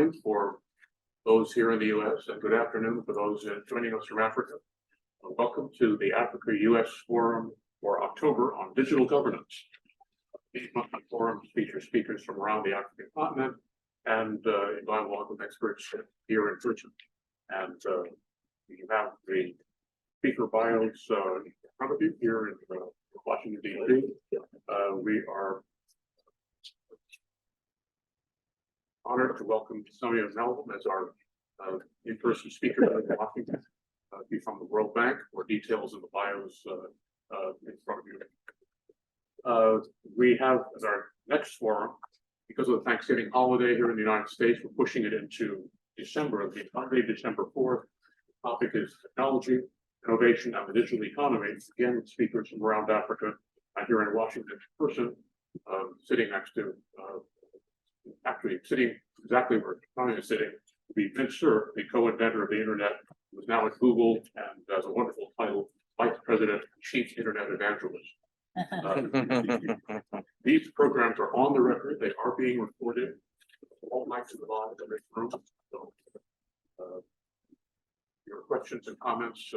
morning for those here in the U.S. and good afternoon for those joining us from Africa. Welcome to the Africa-U.S. Forum for October on Digital Governance. These monthly forums feature speakers from around the African continent and dialogue with experts here in person. And you have the speaker bios in front of you here in Washington, D.C. We are honored to welcome Samia Melhem as our in-person speaker in Washington. Be from the World Bank. More details in the bios in front of you. We have as our next forum, because of the Thanksgiving holiday here in the United States, we're pushing it into December. The Monday, December 4th. The topic is technology, innovation, and the digital economy. Again, with speakers from around Africa. I'm here in Washington in person, sitting next to, actually sitting exactly where Samia is sitting, will be Vince Cerf, the co-inventor of the internet, who is now at Google and has a wonderful title, Vice President and Chief Internet Evangelist. These programs are on the record. They are being recorded. All mics are live in this room. So, your questions and comments,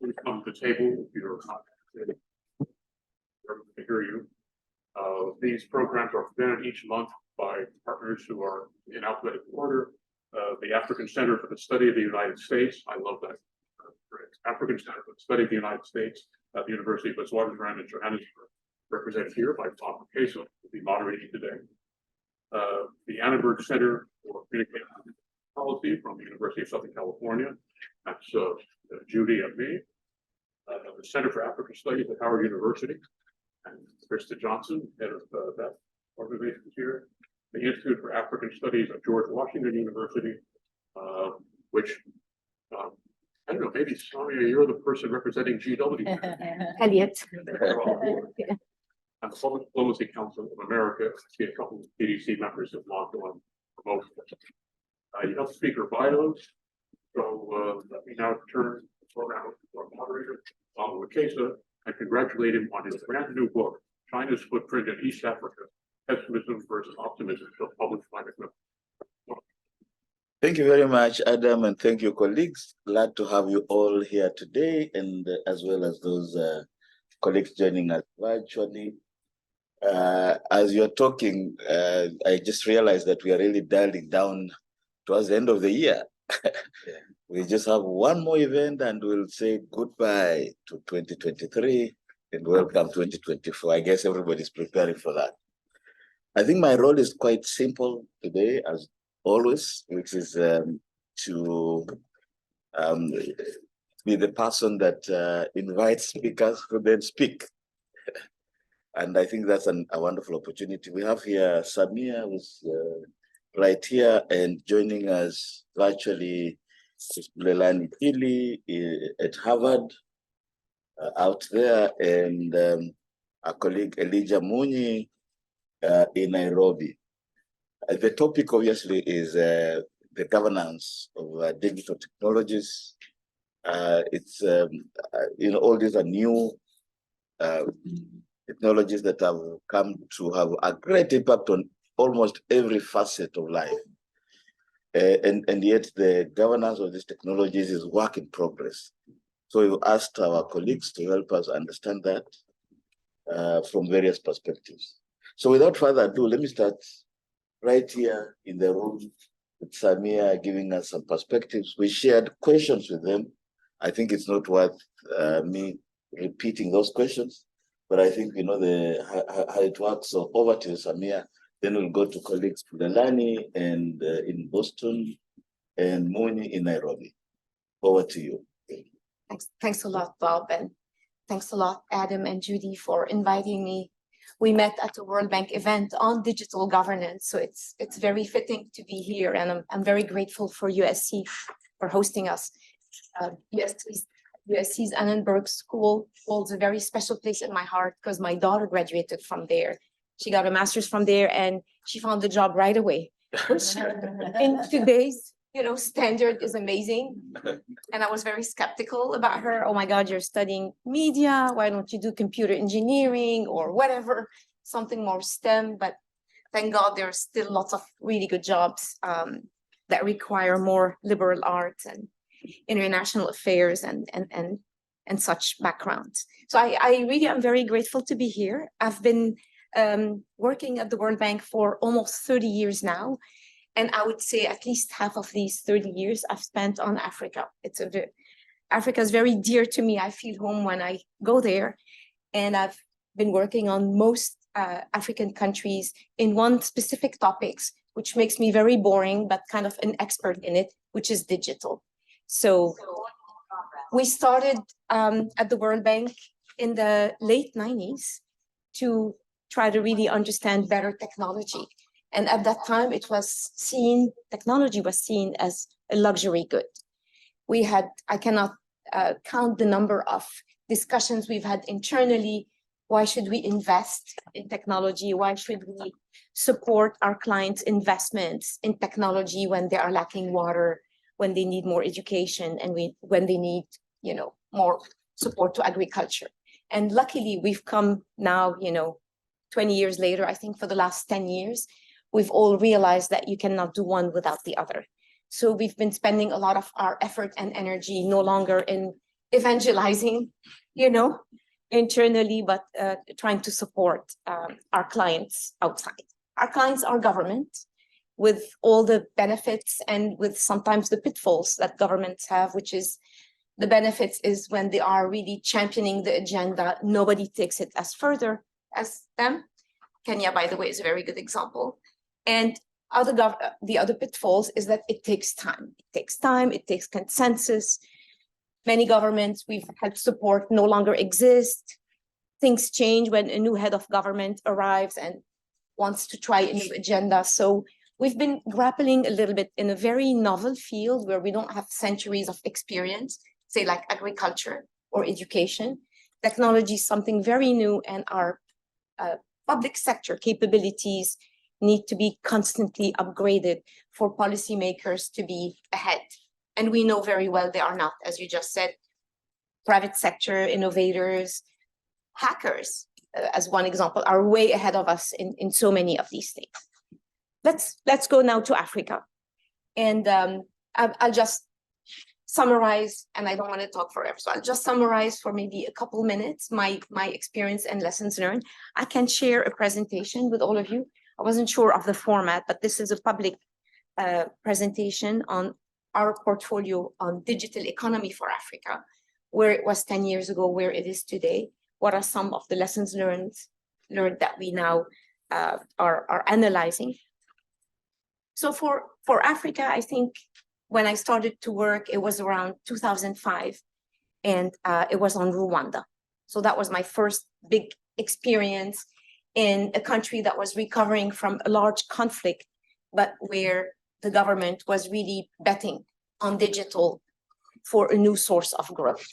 please come to the table if you're not to hear you. These programs are presented each month by partners who are in alphabetical order. The African Center for the Study of the United States. I love that. African Center for the Study of the United States at the University of Witwatersrand in Johannesburg, represented here by Wekesa, who will be moderating today. The Annenberg Center for Communication Policy from the University of Southern California. That's Judy and me. The Center for African Studies at Howard University. And Krista Johnson, head of that organization here. The Institute for African Studies at George Washington University, which I don't know, maybe Samia, you're the person representing GW. Elliot. And the Public Diplomacy Council of America. I see a couple of PDC members have logged on remotely. You have speaker bios. So let me now turn the program to our moderator, Wekesa, and congratulate him on his brand new book, China's Footprint in East Africa, Pessimism versus Optimism, published by Melhem. Thank you very much, Adam, and thank you, colleagues. Glad to have you all here today, and as well as those colleagues joining us virtually. As you're talking, I just realized that we are really dialing down towards the end of the year. We just have one more event and we'll say goodbye to 2023 and welcome 2024. I guess everybody's preparing for that. I think my role is quite simple today, as always, which is to be the person that invites speakers who then speak. And I think that's a wonderful opportunity. We have here Samia, who's right here, and joining us virtually is Bulelani Jili at Harvard out there, and our colleague Elijah Munyi in Nairobi. The topic obviously is the governance of digital technologies. It's all these are new technologies that have come to have a great impact on almost every facet of life. And yet the governance of these technologies is work in progress. So we've asked our colleagues to help us understand that from various perspectives. So without further ado, let me start right here in the room with Samia giving us some perspectives. We shared questions with them. I think it's not worth me repeating those questions, but I think you know how it works. So over to you, Samia. Then we'll go to colleagues Bulelani and in Boston and Munyi in Nairobi. Over to you. Thanks a lot, Bob, and thanks a lot, Adam and Judy, for inviting me. We met at the World Bank event on digital governance, so it's very fitting to be here, and I'm very grateful for USC for hosting us. USC's Annenberg School holds a very special place in my heart because my daughter graduated from there. She got a master's from there and she found the job right away, which in today's standard is amazing. And I was very skeptical about her. Oh my God, you're studying media. Why don't you do computer engineering or whatever, something more STEM? But thank God there are still lots of really good jobs that require more liberal arts and international affairs and such backgrounds. So I really am very grateful to be here. I've been working at the World Bank for almost 30 years now. And I would say at least half of these 30 years I've spent on Africa. Africa is very dear to me. I feel home when I go there. And I've been working on most African countries in one specific topics, which makes me very boring, but kind of an expert in it, which is digital. So we started at the World Bank in the late 90s to try to really understand better technology. And at that time, technology was seen as a luxury good. I cannot count the number of discussions we've had internally. Why should we invest in technology? Why should we support our clients' investments in technology when they are lacking water, when they need more education, and when they need, more support to agriculture? And luckily, we've come now, 20 years later, I think for the last 10 years, we've all realized that you cannot do one without the other. So we've been spending a lot of our effort and energy no longer in evangelizing, internally, but trying to support our clients outside. Our clients are government, with all the benefits and with sometimes the pitfalls that governments have, which is the benefits is when they are really championing the agenda, nobody takes it as further as them. Kenya, by the way, is a very good example. And the other pitfalls is that it takes time. It takes consensus. Many governments we've had support no longer exist. Things change when a new head of government arrives and wants to try a new agenda. So we've been grappling a little bit in a very novel field where we don't have centuries of experience, say like agriculture or education. Technology is something very new, and our public sector capabilities need to be constantly upgraded for policymakers to be ahead. And we know very well they are not, as you just said. Private sector innovators, hackers, as one example, are way ahead of us in so many of these things. Let's go now to Africa. And I'll just summarize, and I don't want to talk forever, so I'll just summarize for maybe a couple minutes my experience and lessons learned. I can share a presentation with all of you. I wasn't sure of the format, but this is a public presentation on our portfolio on digital economy for Africa, where it was 10 years ago, where it is today. What are some of the lessons learned that we now are analyzing? So for Africa, I think when I started to work, it was around 2005, and it was on Rwanda. So that was my first big experience in a country that was recovering from a large conflict, but where the government was really betting on digital for a new source of growth.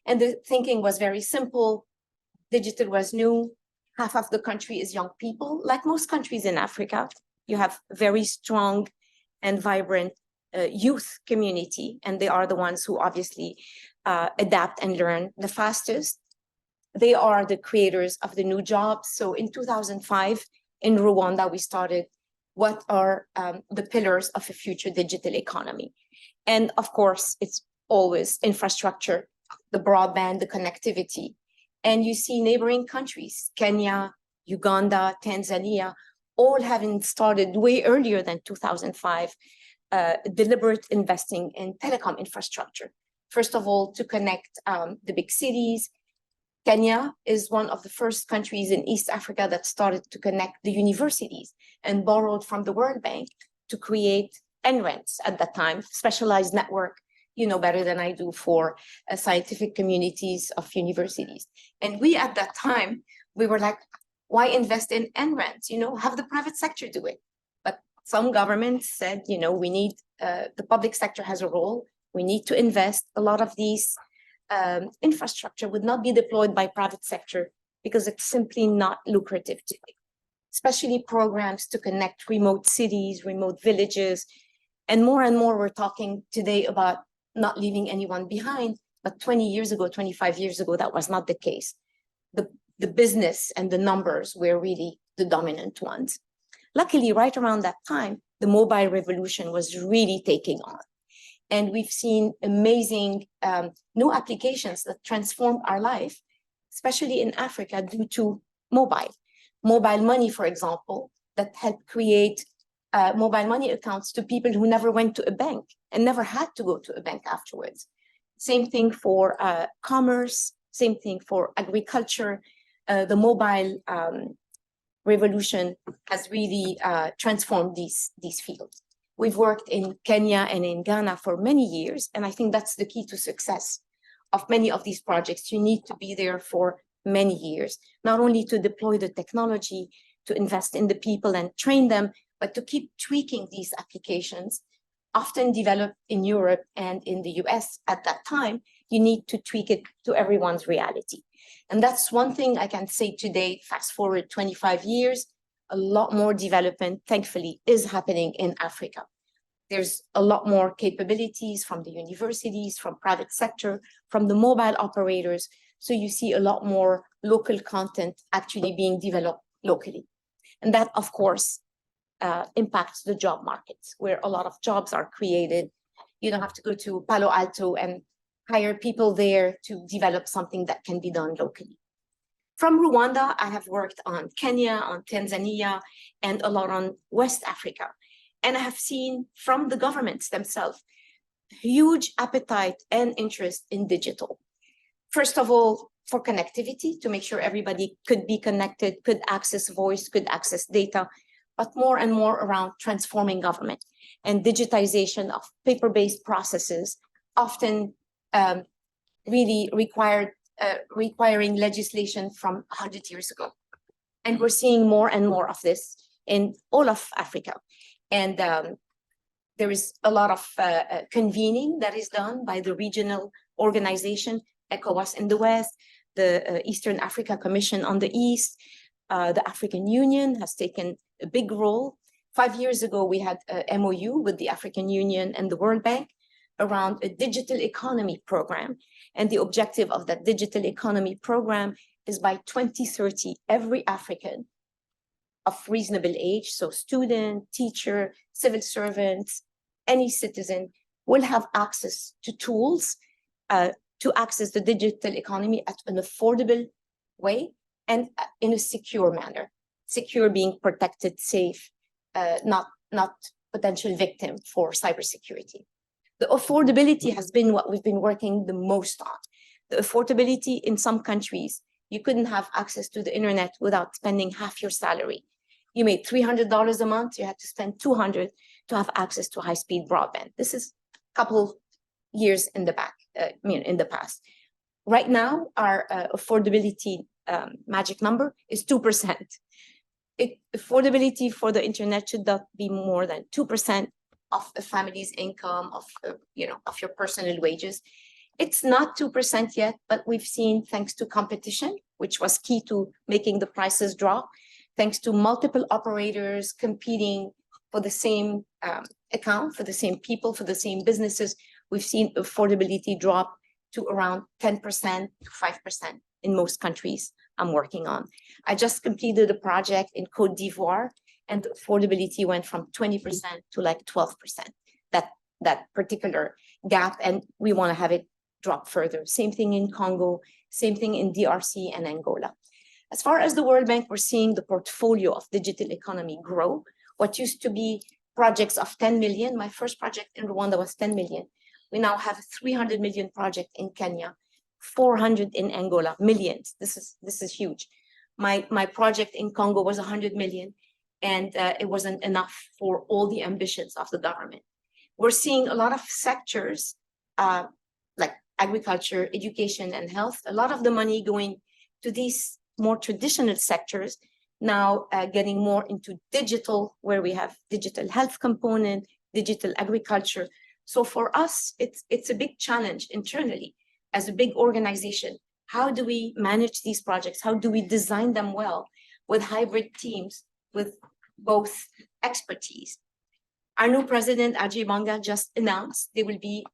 And the thinking was very simple. Digital was new. Half of the country is young people. Like most countries in Africa, you have very strong and vibrant youth community, and they are the ones who obviously adapt and learn the fastest. They are the creators of the new jobs. So in 2005, in Rwanda, we started what are the pillars of a future digital economy. And of course, it's always infrastructure, the broadband, the connectivity. And you see neighboring countries, Kenya, Uganda, Tanzania, all having started way earlier than 2005, deliberate investing in telecom infrastructure. First of all, to connect the big cities. Kenya is one of the first countries in East Africa that started to connect the universities and borrowed from the World Bank to create NRENs at that time, specialized network, you know better than I do, for scientific communities of universities. And we at that time, we were like, why invest in NRENs? Have the private sector do it. But some governments said, we need, the public sector has a role. We need to invest. A lot of these infrastructure would not be deployed by private sector because it's simply not lucrative today, especially programs to connect remote cities, remote villages. And more we're talking today about not leaving anyone behind, but 20 years ago, 25 years ago, that was not the case. The business and the numbers were really the dominant ones. Luckily, right around that time, the mobile revolution was really taking on. And we've seen amazing new applications that transformed our life, especially in Africa, due to mobile. Mobile money, for example, that helped create mobile money accounts to people who never went to a bank and never had to go to a bank afterwards. Same thing for commerce, same thing for agriculture. The mobile revolution has really transformed these fields. We've worked in Kenya and in Ghana for many years, and I think that's the key to success of many of these projects. You need to be there for many years, not only to deploy the technology, to invest in the people and train them, but to keep tweaking these applications, often developed in Europe and in the US at that time. You need to tweak it to everyone's reality. And that's one thing I can say today, fast forward 25 years, a lot more development, thankfully, is happening in Africa. There's a lot more capabilities from the universities, from private sector, from the mobile operators. So you see a lot more local content actually being developed locally. And that, of course, impacts the job markets, where a lot of jobs are created. You don't have to go to Palo Alto and hire people there to develop something that can be done locally. From Rwanda, I have worked on Kenya, on Tanzania, and a lot on West Africa. And I have seen from the governments themselves, huge appetite and interest in digital. First of all, for connectivity, to make sure everybody could be connected, could access voice, could access data, but more and more around transforming government and digitization of paper-based processes, often really requiring legislation from 100 years ago. And we're seeing more and more of this in all of Africa. And there is a lot of convening that is done by the regional organization, ECOWAS in the West, the Eastern Africa Commission on the East. The African Union has taken a big role. 5 years ago, we had a MOU with the African Union and the World Bank around a digital economy program. And the objective of that digital economy program is by 2030, every African of reasonable age, so student, teacher, civil servants, any citizen, will have access to tools to access the digital economy at an affordable way and in a secure manner. Secure being protected, safe, not potential victim for cybersecurity. The affordability has been what we've been working the most on. The affordability in some countries, you couldn't have access to the internet without spending half your salary. You made $300 a month, you had to spend $200 to have access to high-speed broadband. This is a couple years in the back, in the past. Right now, our affordability magic number is 2%. Affordability for the internet should not be more than 2% of a family's income, of your personal wages. It's not 2% yet, but we've seen, thanks to competition, which was key to making the prices drop, thanks to multiple operators competing for the same account, for the same people, for the same businesses, we've seen affordability drop to around 10% to 5% in most countries I'm working on. I just completed a project in Côte d'Ivoire, and affordability went from 20% to like 12%, that particular gap, and we want to have it drop further. Same thing in Congo, same thing in DRC and Angola. As far as the World Bank, we're seeing the portfolio of digital economy grow. What used to be projects of 10 million, my first project in Rwanda was 10 million. We now have a 300 million project in Kenya, 400 in Angola, millions. This is huge. My project in Congo was 100 million, and it wasn't enough for all the ambitions of the government. We're seeing a lot of sectors like agriculture, education, and health, a lot of the money going to these more traditional sectors, now getting more into digital, where we have digital health component, digital agriculture. So for us, it's a big challenge internally as a big organization. How do we manage these projects? How do we design them well with hybrid teams, with both expertise? Our new president, Ajay Banga, just announced there will be,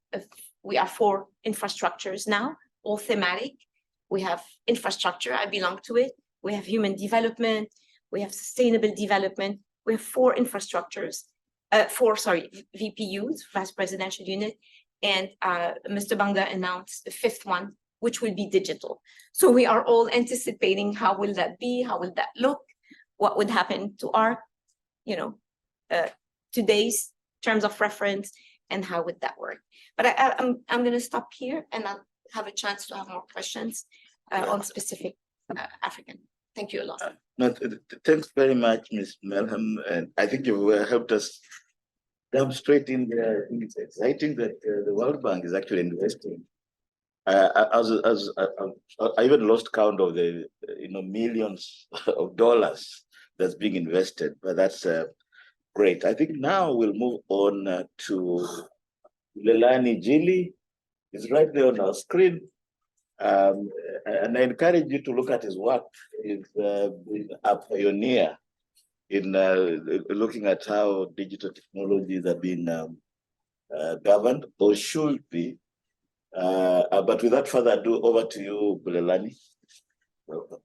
we are 4 infrastructures now, all thematic. We have infrastructure, I belong to it. We have human development, we have sustainable development, We have four infrastructures, VPUs, Vice Presidential Unit, and Mr. Banga announced the fifth one, which will be digital. So we are all anticipating how will that be, how will that look, what would happen to our, today's terms of reference, and how would that work. But I'm going to stop here, and I'll have a chance to have more questions on specific African. Thank you a lot. No, thanks very much, Ms. Melhem, and I think you helped us demonstrate in there. I think it's exciting that the World Bank is actually investing. I even lost count of the millions of dollars that's being invested, but that's great. I think now we'll move on to Bulelani Jili. It's right there on our screen. And I encourage you to look at his work. He's been a pioneer in looking at how digital technologies are being governed or should be. But without further ado, over to you, Bulelani. Welcome.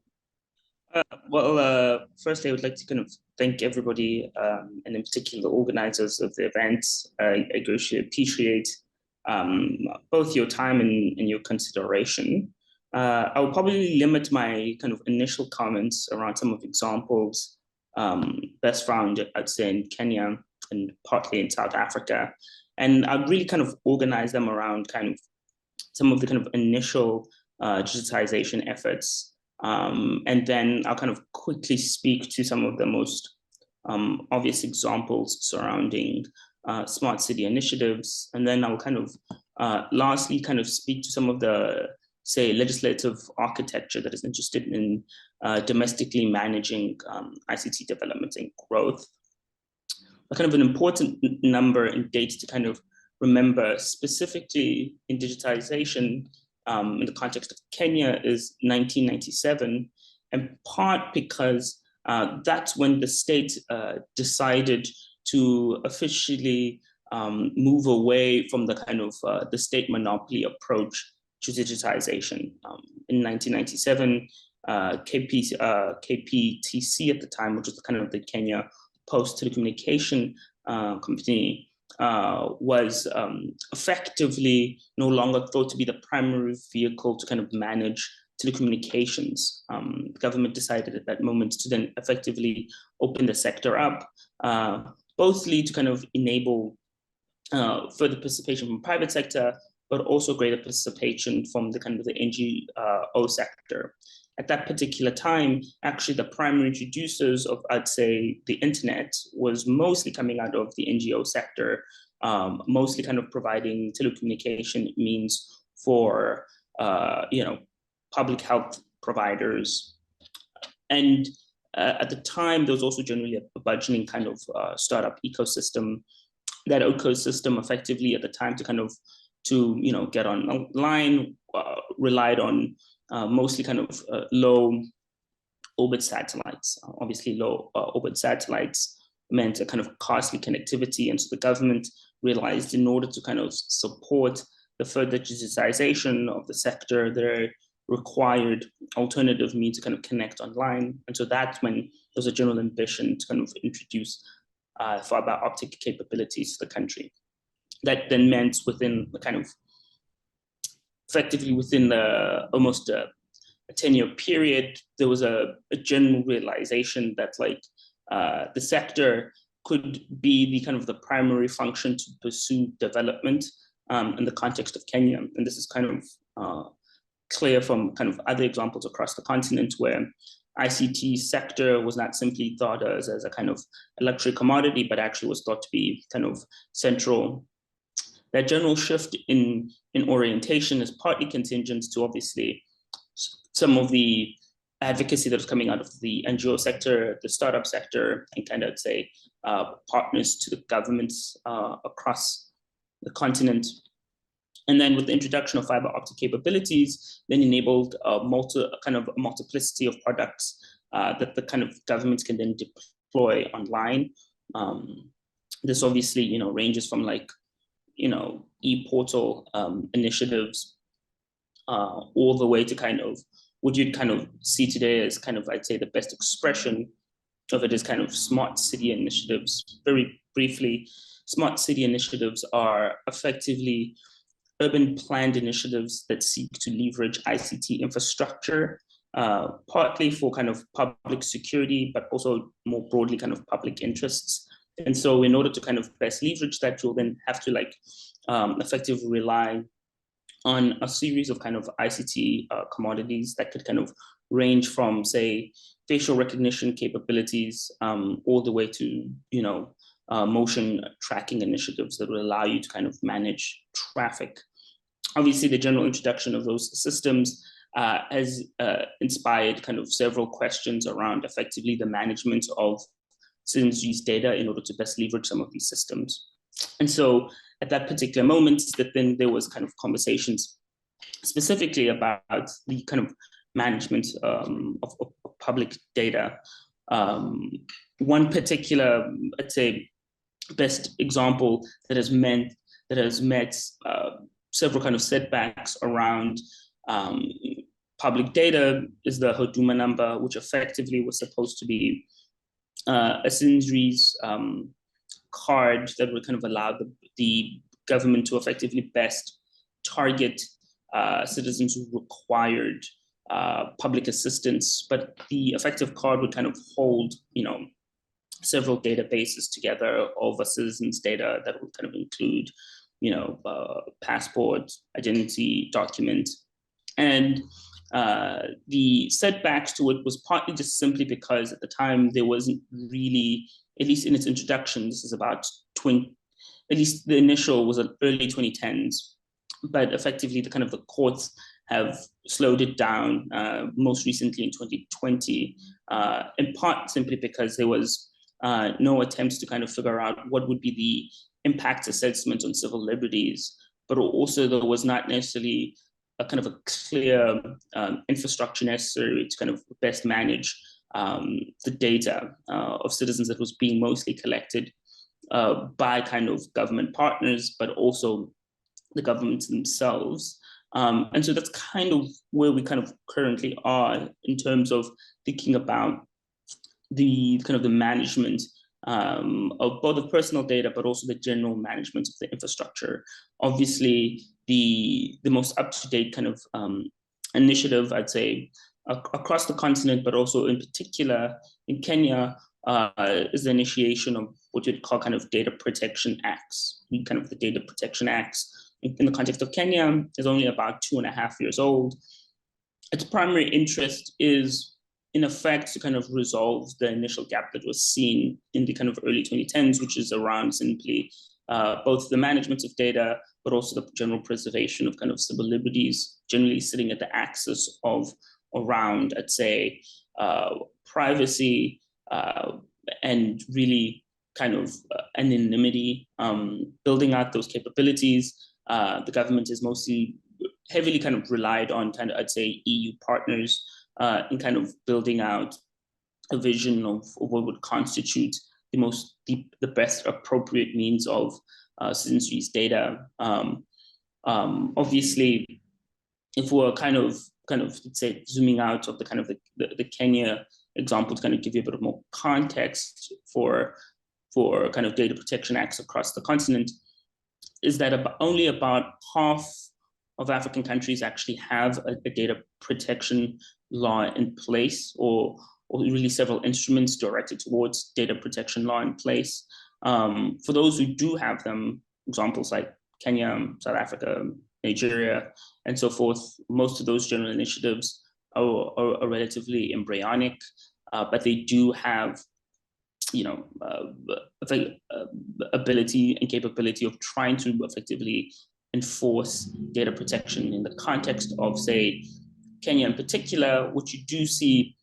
First, I would like to kind of thank everybody, and in particular the organizers of the event. I appreciate both your time and your consideration. I will probably limit my kind of initial comments around some of the examples best found, I'd say, in Kenya and partly in South Africa. And I'd really kind of organize them around kind of some of the kind of initial digitization efforts. And then I'll kind of quickly speak to some of the most obvious examples surrounding smart city initiatives. And then I'll kind of lastly kind of speak to some of the, say, legislative architecture that is interested in domestically managing ICT development and growth. A kind of an important number and date to kind of remember specifically in digitization in the context of Kenya is 1997, in part because that's when the state decided to officially move away from the kind of the state monopoly approach to digitization. In 1997, KPTC at the time, which was kind of the Kenya Post Telecommunication Company, was effectively no longer thought to be the primary vehicle to kind of manage telecommunications. The government decided at that moment to then effectively open the sector up, bothly to kind of enable further participation from the private sector, but also greater participation from the kind of the NGO sector. At that particular time, actually the primary introducers of, I'd say, the internet was mostly coming out of the NGO sector, mostly kind of providing telecommunication means for, public health providers. And at the time, there was also generally a burgeoning kind of startup ecosystem. That ecosystem effectively at the time to kind of, get online, relied on mostly kind of low orbit satellites. Obviously, low orbit satellites meant a kind of costly connectivity. And so the government realized in order to kind of support the further digitization of the sector, there required alternative means to kind of connect online. And so that's when there was a general ambition to kind of introduce fiber optic capabilities to the country. That then meant within the kind of, effectively within the almost a 10-year period, there was a general realization that the sector could be the kind of the primary function to pursue development in the context of Kenya. And this is kind of clear from kind of other examples across the continent where ICT sector was not simply thought as a kind of a luxury commodity, but actually was thought to be kind of central. That general shift in orientation is partly contingent to obviously some of the advocacy that was coming out of the NGO sector, the startup sector, and kind of say partners to the governments across the continent. And then with the introduction of fiber optic capabilities, then enabled a multiplicity of products that the kind of governments can then deploy online. This obviously, ranges from e-portal initiatives all the way to kind of what you'd kind of see today as kind of, I'd say, the best expression of it is kind of smart city initiatives. Very briefly, smart city initiatives are effectively urban planned initiatives that seek to leverage ICT infrastructure, partly for kind of public security, but also more broadly kind of public interests. And so in order to kind of best leverage that, you'll then have to effectively rely on a series of kind of ICT commodities that could kind of range from, say, facial recognition capabilities all the way to, motion tracking initiatives that will allow you to kind of manage traffic. Obviously, the general introduction of those systems has inspired kind of several questions around effectively the management of citizens' data in order to best leverage some of these systems. And so at that particular moment, then there was kind of conversations specifically about the kind of management of public data. One particular, I'd say, best example that has met several kind of setbacks around public data is the Huduma number, which effectively was supposed to be a citizen's card that would kind of allow the government to effectively best target citizens who required public assistance, but the effective card would kind of hold, several databases together of a citizen's data that would kind of include, passport, identity, document. And the setbacks to it was partly just simply because at the time there wasn't really, at least in its introduction, this is about at least the initial was early 2010s, but effectively the courts have slowed it down most recently in 2020, in part simply because there was no attempts to kind of figure out what would be the impact assessment on civil liberties, but also there was not necessarily a kind of a clear infrastructure necessary to kind of best manage the data of citizens that was being mostly collected by kind of government partners, but also the governments themselves. And so that's kind of where we kind of currently are in terms of thinking about the kind of the management of both the personal data, but also the general management of the infrastructure. Obviously, the most up-to-date kind of initiative, I'd say, across the continent, but also in particular in Kenya, is the initiation of what you'd call kind of data protection acts. Kind of the data protection acts in the context of Kenya is only about 2.5 years old. Its primary interest is, in effect, to kind of resolve the initial gap that was seen in the kind of early 2010s, which is around simply both the management of data, but also the general preservation of kind of civil liberties, generally sitting at the axis of around, I'd say, privacy and really kind of anonymity, building out those capabilities. The government is mostly heavily kind of relied on kind of, I'd say, EU partners in kind of building out a vision of what would constitute the best appropriate means of citizens' data. Obviously, if we're kind of let's say zooming out of the kind of the Kenya example to kind of give you a bit of more context for kind of data protection acts across the continent, is that only about half of African countries actually have a data protection law in place, or really several instruments directed towards data protection law in place. For those who do have them, examples like Kenya, South Africa, Nigeria, and so forth, most of those general initiatives are relatively embryonic, but they do have, ability and capability of trying to effectively enforce data protection in the context of, say, Kenya in particular. What you do see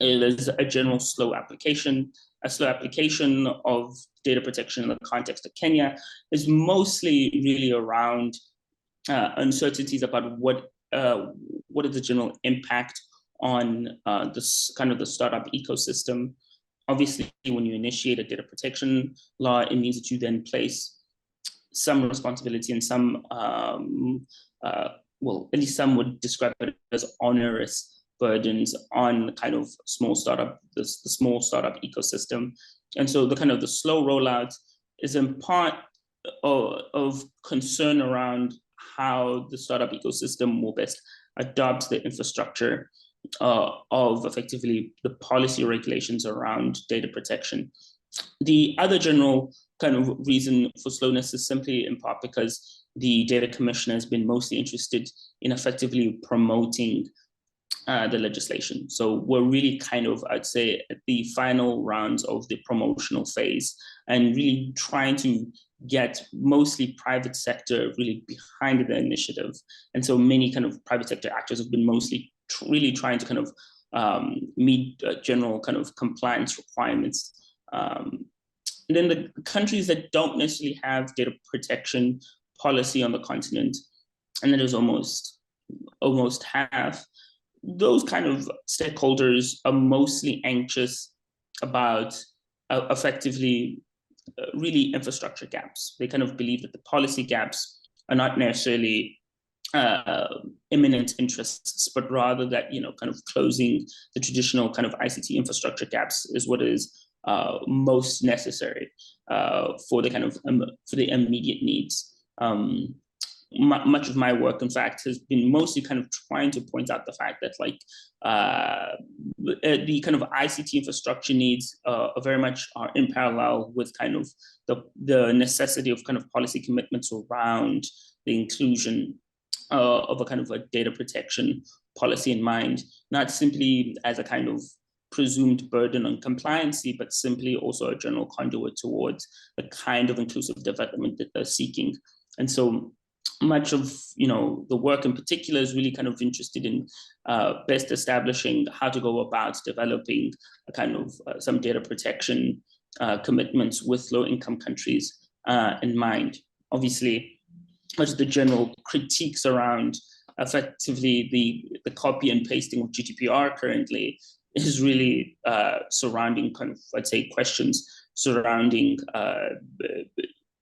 is a general slow application. A slow application of data protection in the context of Kenya is mostly really around uncertainties about what is the general impact on this kind of the startup ecosystem. Obviously, when you initiate a data protection law, it means that you then place some responsibility and some, well, at least some would describe it as onerous burdens on kind of small startup, the small startup ecosystem. And so the kind of the slow rollout is in part of concern around how the startup ecosystem will best adopt the infrastructure of effectively the policy regulations around data protection. The other general kind of reason for slowness is simply in part because the data commissioner has been mostly interested in effectively promoting the legislation. So we're really kind of, I'd say, at the final rounds of the promotional phase and really trying to get mostly private sector really behind the initiative. And so many kind of private sector actors have been mostly really trying to kind of meet general kind of compliance requirements. And then the countries that don't necessarily have data protection policy on the continent, and that is almost half, those kind of stakeholders are mostly anxious about effectively really infrastructure gaps. They kind of believe that the policy gaps are not necessarily imminent interests, but rather that, you know, kind of closing the traditional kind of ICT infrastructure gaps is what is most necessary for the kind of for the immediate needs. Much of my work, in fact, has been mostly kind of trying to point out the fact that, like, the kind of ICT infrastructure needs are very much are in parallel with kind of the necessity of kind of policy commitments around the inclusion of a kind of a data protection policy in mind, not simply as a kind of presumed burden on compliancy, but simply also a general conduit towards the kind of inclusive development that they're seeking. And so much of, you know, the work in particular is really kind of interested in best establishing how to go about developing a kind of some data protection commitments with low-income countries in mind. Obviously, much of the general critiques around effectively the copy and pasting of GDPR currently is really surrounding kind of, I'd say, questions surrounding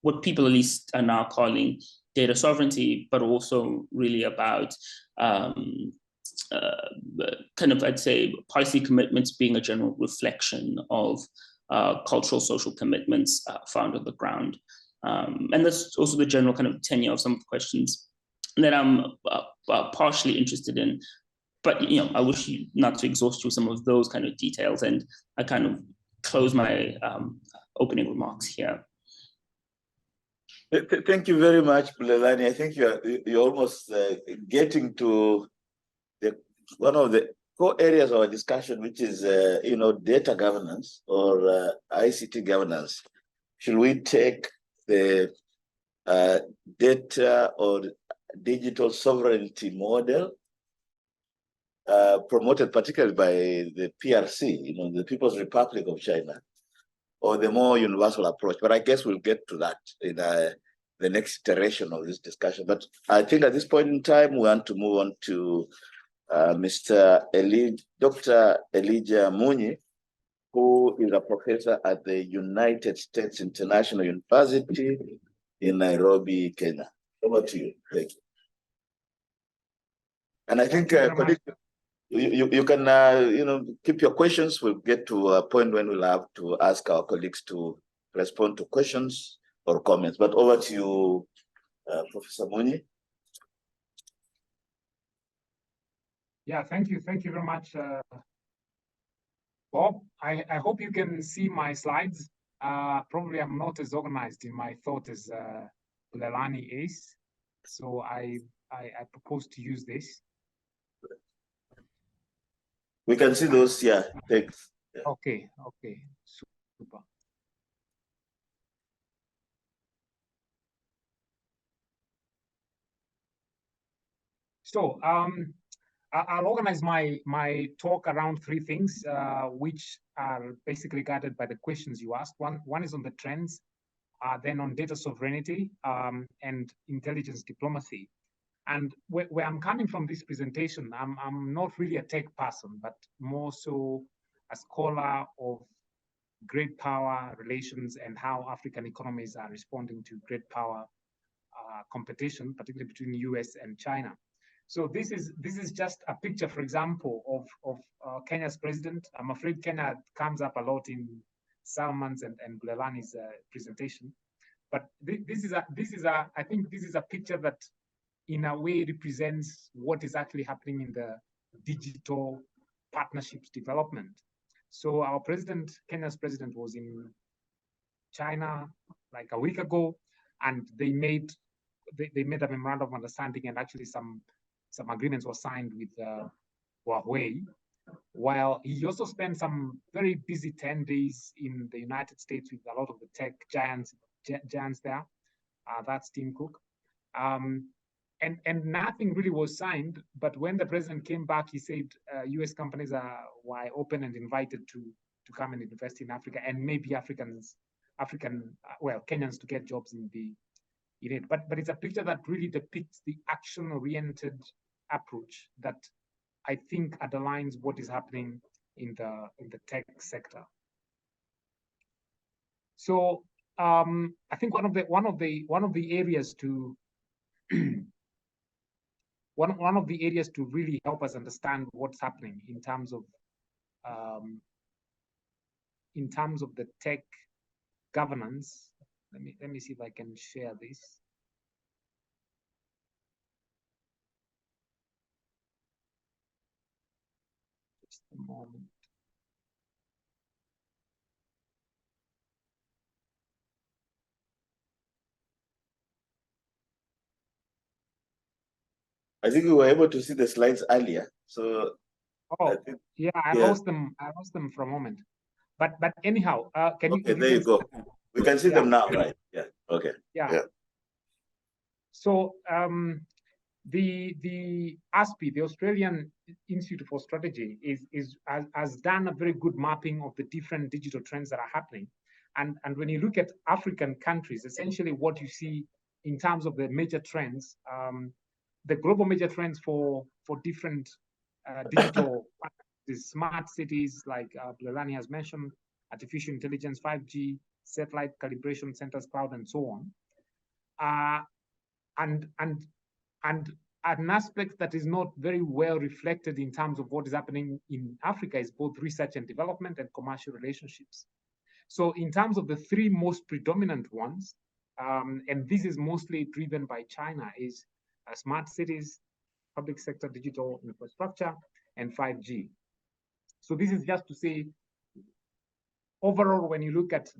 what people at least are now calling data sovereignty, but also really about kind of, I'd say, policy commitments being a general reflection of cultural, social commitments found on the ground. And that's also the general kind of tenure of some of the questions that I'm partially interested in. But, you know, I wish you not to exhaust you with some of those kind of details, and I kind of close my opening remarks here. Thank you very much, Bulelani. I think you're almost getting to one of the core areas of our discussion, which is you know, data governance or ICT governance. Should we take the data or digital sovereignty model promoted particularly by the PRC, you know, the People's Republic of China, or the more universal approach? But I guess we'll get to that in the next iteration of this discussion. But I think at this point in time, we want to move on to Dr. Elijah Munyi, who is a professor at the United States International University in Nairobi, Kenya. Over to you. Thank you. And I think you can you know, keep your questions. We'll get to a point when we'll have to ask our colleagues to respond to questions or comments. But over to you, Professor Munyi. Yeah, thank you. Thank you very much, Bob. I hope you can see my slides. Probably I'm not as organized in my thought as Bulelani is. So I propose to use this. We can see those, yeah, thanks. Yeah. Okay, super. So I'll organize my talk around three things, which are basically guided by the questions you asked. One is on the trends, then on data sovereignty and intelligence diplomacy. And where I'm coming from this presentation, I'm not really a tech person, but more so a scholar of great power relations and how African economies are responding to great power competition, particularly between the US and China. So this is just a picture, for example, of Kenya's president. I'm afraid Kenya comes up a lot in Salman's and Bulelani's presentation, but I think this is a picture that, in a way, represents what is actually happening in the digital partnerships development. So our president, Kenya's president, was in China like a week ago, and they made a memorandum of understanding, and actually some agreements were signed with Huawei, while he also spent some very busy 10 days in the United States with a lot of the tech giants there. That's Tim Cook. And nothing really was signed, but when the president came back, he said US companies were open and invited to come and invest in Africa, and maybe Kenyans to get jobs in it. But it's a picture that really depicts the action-oriented approach that I think underlines what is happening in the tech sector. So I think one of the areas to one of the areas to really help us understand what's happening in terms of the tech governance. Let me see if I can share this. Just a moment. I think we were able to see the slides earlier. So I lost them. I lost them for a moment. But anyhow, can you? Okay, there you go. We can see them now, right? Yeah. Okay. Yeah. So the ASPI, the Australian Institute for Strategy, has done a very good mapping of the different digital trends that are happening. And when you look at African countries, essentially what you see in terms of the major trends, the global major trends for different digital smart cities, like Bulelani has mentioned, artificial intelligence, 5G, satellite calibration centers, cloud, and so on. And an aspect that is not very well reflected in terms of what is happening in Africa is both research and development and commercial relationships. So in terms of the three most predominant ones, and this is mostly driven by China, is smart cities, public sector digital infrastructure, and 5G. So this is just to say, overall, when you look at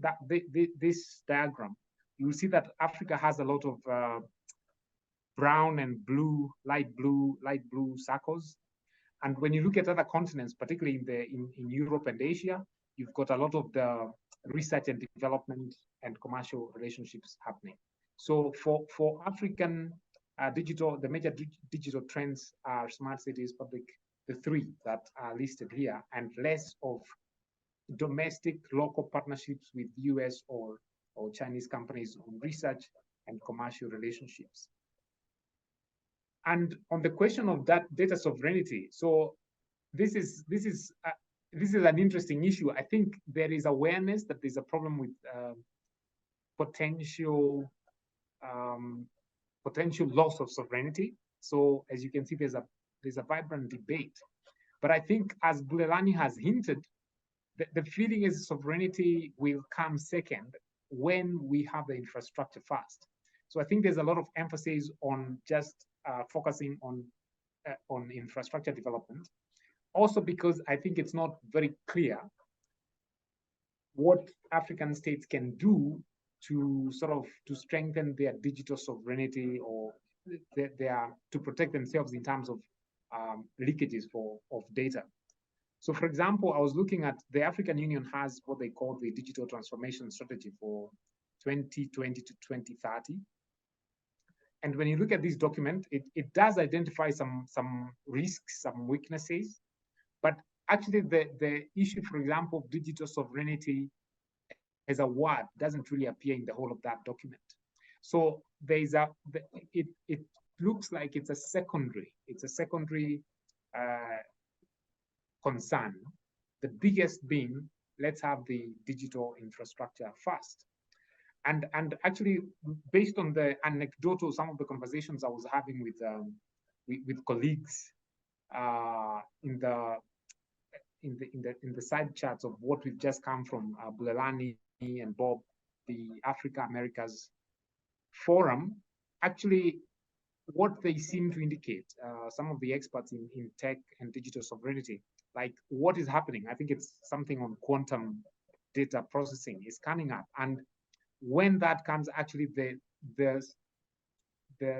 this diagram, you will see that Africa has a lot of brown and blue, light blue circles. And when you look at other continents, particularly in Europe and Asia, you've got a lot of the research and development and commercial relationships happening. So for African digital, the major digital trends are smart cities, public, the three that are listed here, and less of domestic local partnerships with US or Chinese companies on research and commercial relationships. And on the question of that data sovereignty, so this is an interesting issue. I think there is awareness that there's a problem with potential loss of sovereignty. So as you can see, there's a vibrant debate. But I think, as Bulelani has hinted, the feeling is sovereignty will come second when we have the infrastructure first. So I think there's a lot of emphasis on just focusing on infrastructure development. Also because I think it's not very clear what African states can do to strengthen their digital sovereignty or to protect themselves in terms of leakages of data. So for example, I was looking at the African Union has what they call the digital transformation strategy for 2020 to 2030. And when you look at this document, it does identify some risks, some weaknesses, but actually the issue, for example, of digital sovereignty as a word doesn't really appear in the whole of that document. So it looks like it's a secondary concern. The biggest being, let's have the digital infrastructure first. And actually, based on the anecdotal, some of the conversations I was having with colleagues in the side chats of what we've just come from, Bulelani and Bob, the Africa Americas Forum, actually what they seem to indicate, some of the experts in tech and digital sovereignty, like what is happening. I think it's something on quantum data processing is coming up. And when that comes, actually the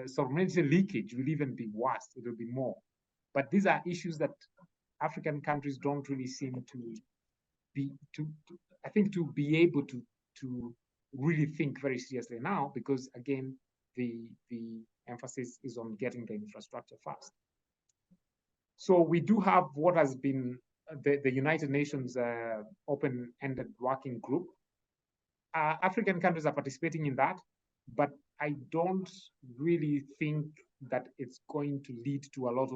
sovereignty leakage will even be worse, it will be more. But these are issues that African countries don't really seem to be, I think, to be able to really think very seriously now, because again, the emphasis is on getting the infrastructure first. So we do have what has been the United Nations open-ended working group. African countries are participating in that, but I don't really think that it's going to lead to a lot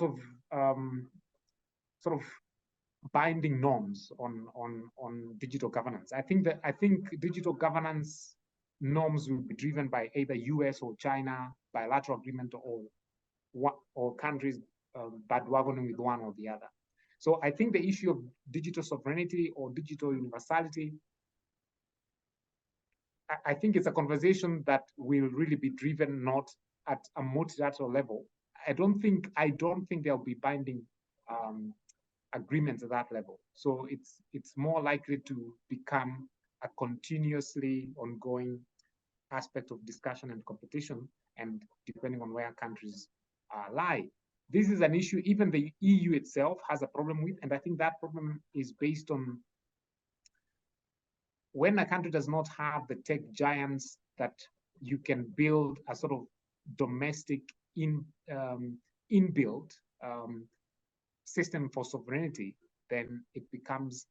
of sort of binding norms on digital governance. I think digital governance norms will be driven by either US or China, bilateral agreement, or countries bandwagoning with one or the other. So I think the issue of digital sovereignty or digital universality, I think it's a conversation that will really be driven not at a multilateral level. I don't think there'll be binding agreements at that level. So it's more likely to become a continuously ongoing aspect of discussion and competition, and depending on where countries lie. This is an issue even the EU itself has a problem with, and I think that problem is based on when a country does not have the tech giants that you can build a sort of domestic inbuilt system for sovereignty, then it becomes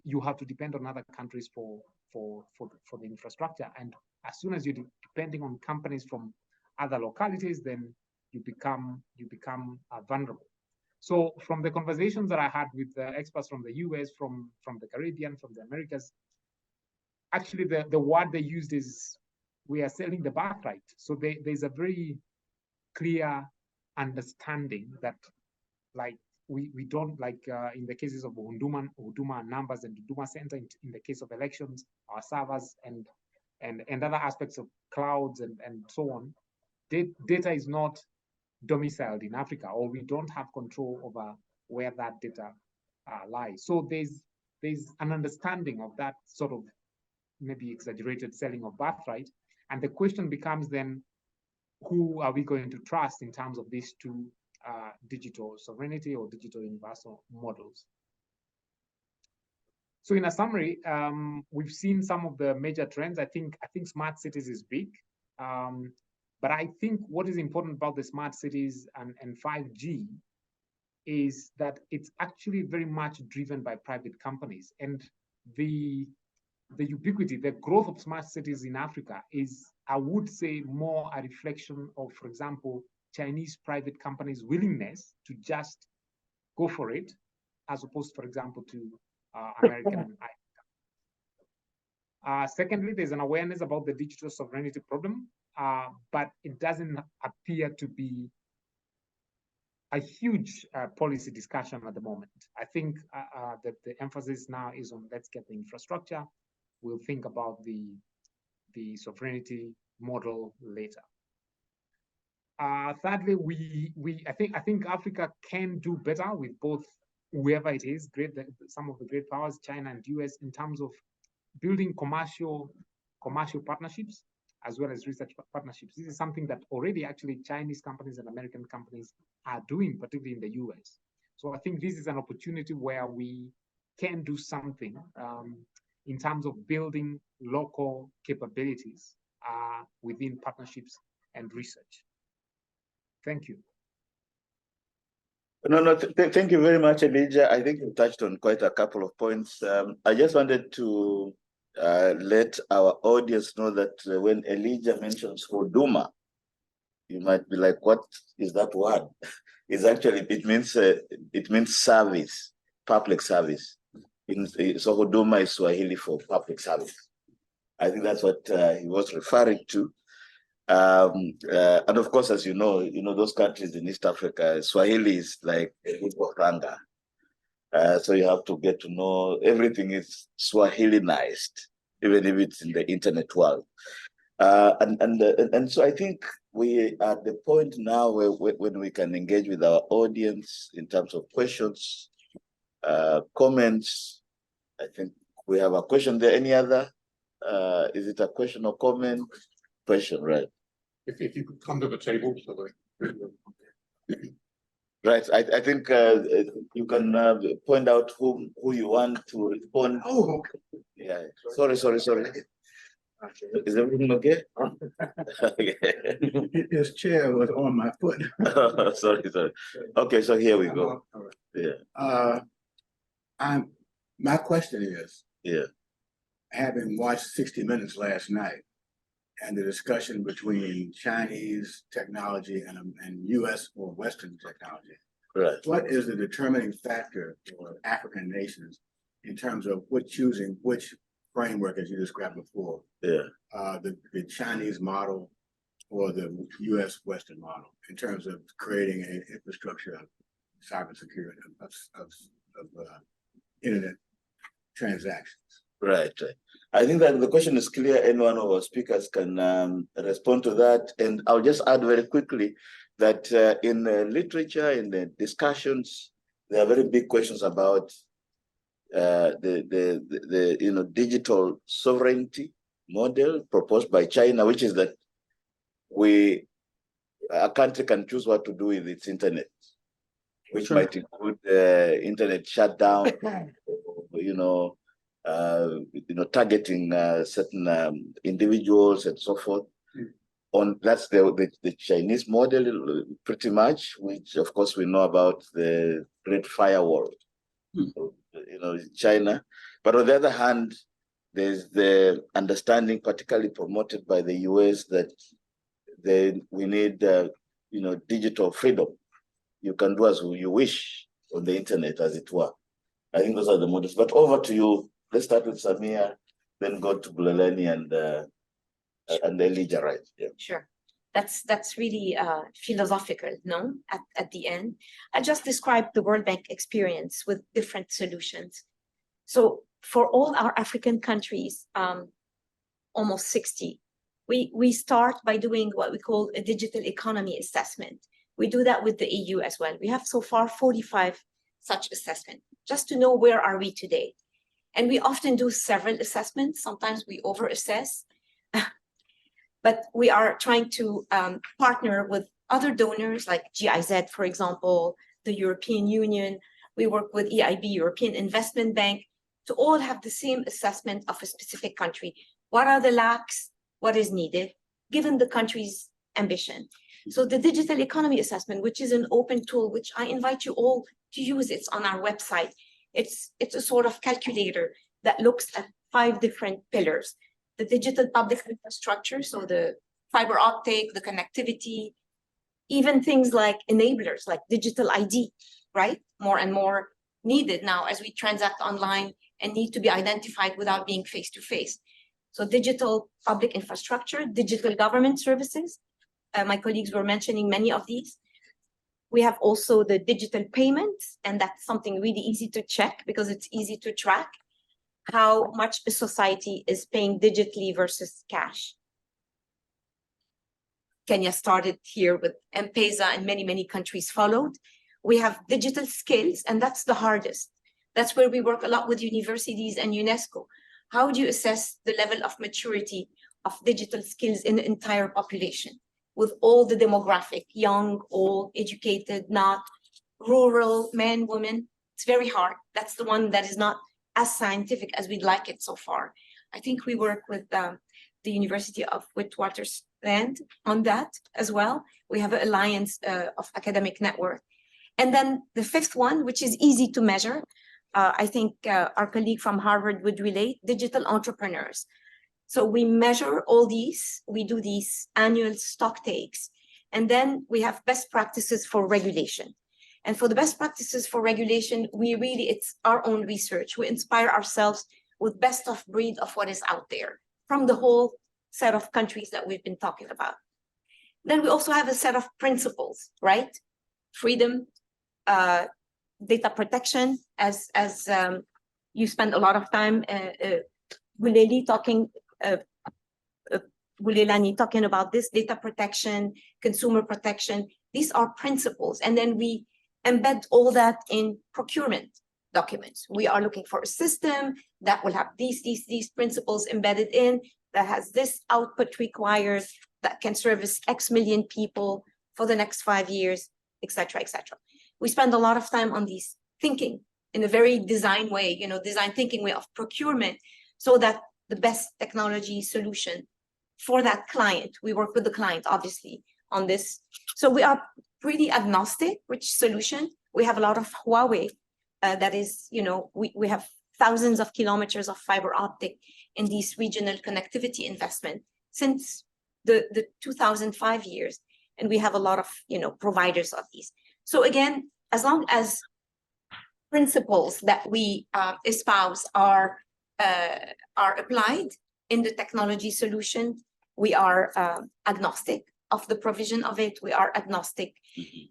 you have to depend on other countries for the infrastructure. And as soon as you're depending on companies from other localities, then you become vulnerable. So from the conversations that I had with the experts from the US, from the Caribbean, from the Americas, actually the word they used is, we are selling the birthright. So there's a very clear understanding that, like, we don't, like in the cases of Huduma numbers and Huduma Center, in the case of elections, our servers and other aspects of clouds and so on, data is not domiciled in Africa, or we don't have control over where that data lies. So there's an understanding of that sort of maybe exaggerated selling of birthright. And the question becomes then, who are we going to trust in terms of these two digital sovereignty or digital universal models? So in a summary, we've seen some of the major trends. I think smart cities is big. But I think what is important about the smart cities and 5G is that it's actually very much driven by private companies. And the ubiquity, the growth of smart cities in Africa is, I would say, more a reflection of, for example, Chinese private companies' willingness to just go for it, as opposed, for example, to American. Secondly, there's an awareness about the digital sovereignty problem, but it doesn't appear to be a huge policy discussion at the moment. I think that the emphasis now is on, let's get the infrastructure. We'll think about the sovereignty model later. Thirdly, I think Africa can do better with both, whoever it is, some of the great powers, China and US, in terms of building commercial partnerships as well as research partnerships. This is something that already actually Chinese companies and American companies are doing, particularly in the US. So I think this is an opportunity where we can do something in terms of building local capabilities within partnerships and research. Thank you. No, thank you very much, Elijah. I think you touched on quite a couple of points. I just wanted to let our audience know that when Elijah mentions Huduma, you might be like, what is that word? It's actually, it means service, public service. So Huduma is Swahili for public service. I think that's what he was referring to. And of course, as you know, those countries in East Africa, Swahili is like Witwatersrand. So you have to get to know everything is Swahilinized, even if it's in the internet world. And so I think we are at the point now where when we can engage with our audience in terms of questions, comments. I think we have a question there. Any other? Is it a question or comment? Question, right? If you could come to the table, so that. Right. I think you can point out who you want to respond. Oh, okay. Yeah. Sorry. Is everything okay? Okay. His chair was on my foot. Sorry. Okay, so here we go. All right. Yeah. My question is, Yeah. having watched 60 Minutes last night and the discussion between Chinese technology and US or Western technology, Right. what is the determining factor for African nations in terms of choosing which framework, as you described before? Yeah. The Chinese model or the US Western model in terms of creating an infrastructure of cybersecurity of internet transactions? Right. I think that the question is clear. Any one of our speakers can respond to that. And I'll just add very quickly that in the literature, in the discussions, there are very big questions about the digital sovereignty model proposed by China, which is that a country can choose what to do with its internet, which might include internet shutdown, targeting certain individuals and so forth. That's the Chinese model, pretty much, which of course we know about the Great Firewall, China. But on the other hand, there's the understanding, particularly promoted by the US, that we need digital freedom. You can do as you wish on the internet, as it were. I think those are the models. But over to you. Let's start with Samia, then go to Bulelani and Elijah, right? Yeah. Sure. That's really philosophical, no? At the end, I just described the World Bank experience with different solutions. So for all our African countries, almost 60, we start by doing what we call a digital economy assessment. We do that with the EU as well. We have so far 45 such assessments, just to know where are we today. And we often do several assessments. Sometimes we over-assess. But we are trying to partner with other donors like GIZ, for example, the European Union. We work with EIB, European Investment Bank, to all have the same assessment of a specific country. What are the lacks? What is needed, given the country's ambition? So the digital economy assessment, which is an open tool, which I invite you all to use, it's on our website. It's a sort of calculator that looks at 5 different pillars. The digital public infrastructure, so the fiber optic, the connectivity, even things like enablers, like digital ID, right? More and more needed now as we transact online and need to be identified without being face-to-face. So digital public infrastructure, digital government services. My colleagues were mentioning many of these. We have also the digital payments, and that's something really easy to check because it's easy to track how much a society is paying digitally versus cash. Kenya started here with M-Pesa, and many countries followed. We have digital skills, and that's the hardest. That's where we work a lot with universities and UNESCO. How do you assess the level of maturity of digital skills in the entire population with all the demographic, young, old, educated, not, rural, men, women? It's very hard. That's the one that is not as scientific as we'd like it so far. I think we work with the University of Witwatersrand on that as well. We have an alliance of academic network. And then the 5th one, which is easy to measure, I think our colleague from Harvard would relate, digital entrepreneurs. So we measure all these, we do these annual stock takes, and then we have best practices for regulation. And for the best practices for regulation, it's our own research. We inspire ourselves with best of breed of what is out there from the whole set of countries that we've been talking about. Then we also have a set of principles, right? Freedom, data protection, as you spend a lot of time, Bulelani talking about this, data protection, consumer protection. These are principles. And then we embed all that in procurement documents. We are looking for a system that will have these principles embedded in, that has this output required, that can service X million people for the next 5 years, et cetera, et cetera. We spend a lot of time on these thinking in a very design way, design thinking way of procurement, so that the best technology solution for that client, we work with the client, obviously, on this. So we are pretty agnostic which solution. We have a lot of Huawei, that is, we have thousands of kilometers of fiber optic in these regional connectivity investment since the 2005 years. And we have a lot of, providers of these. So again, as long as principles that we espouse are applied in the technology solution, we are agnostic of the provision of it. We are agnostic.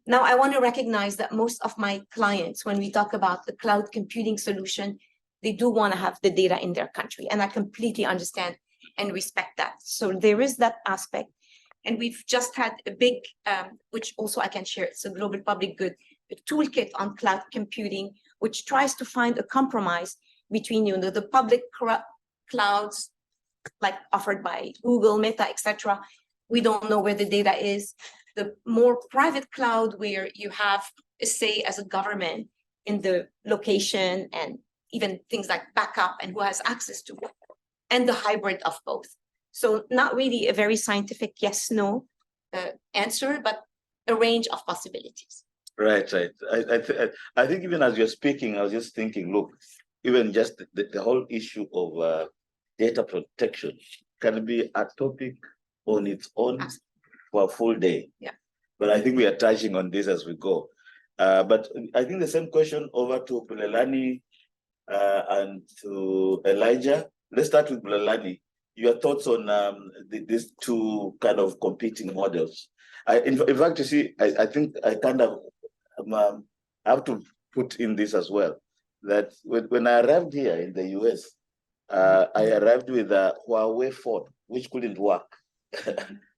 Now, I want to recognize that most of my clients, when we talk about the cloud computing solution, they do want to have the data in their country. And I completely understand and respect that. So there is that aspect. And we've just had a big, which also I can share, it's a global public good, a toolkit on cloud computing, which tries to find a compromise between the public clouds, like offered by Google, Meta, etc. We don't know where the data is. The more private cloud, where you have a say as a government in the location and even things like backup and who has access to it, and the hybrid of both. So not really a very scientific yes/no answer, but a range of possibilities. Right. I think even as you're speaking, I was just thinking, look, even just the whole issue of data protection can be a topic on its own for a full day. Yeah. But I think we are touching on this as we go. But I think the same question over to Bulelani and to Elijah. Let's start with Bulelani. Your thoughts on these two kind of competing models. In fact, you see, I think I kind of have to put in this as well, that when I arrived here in the US, I arrived with a Huawei phone, which couldn't work.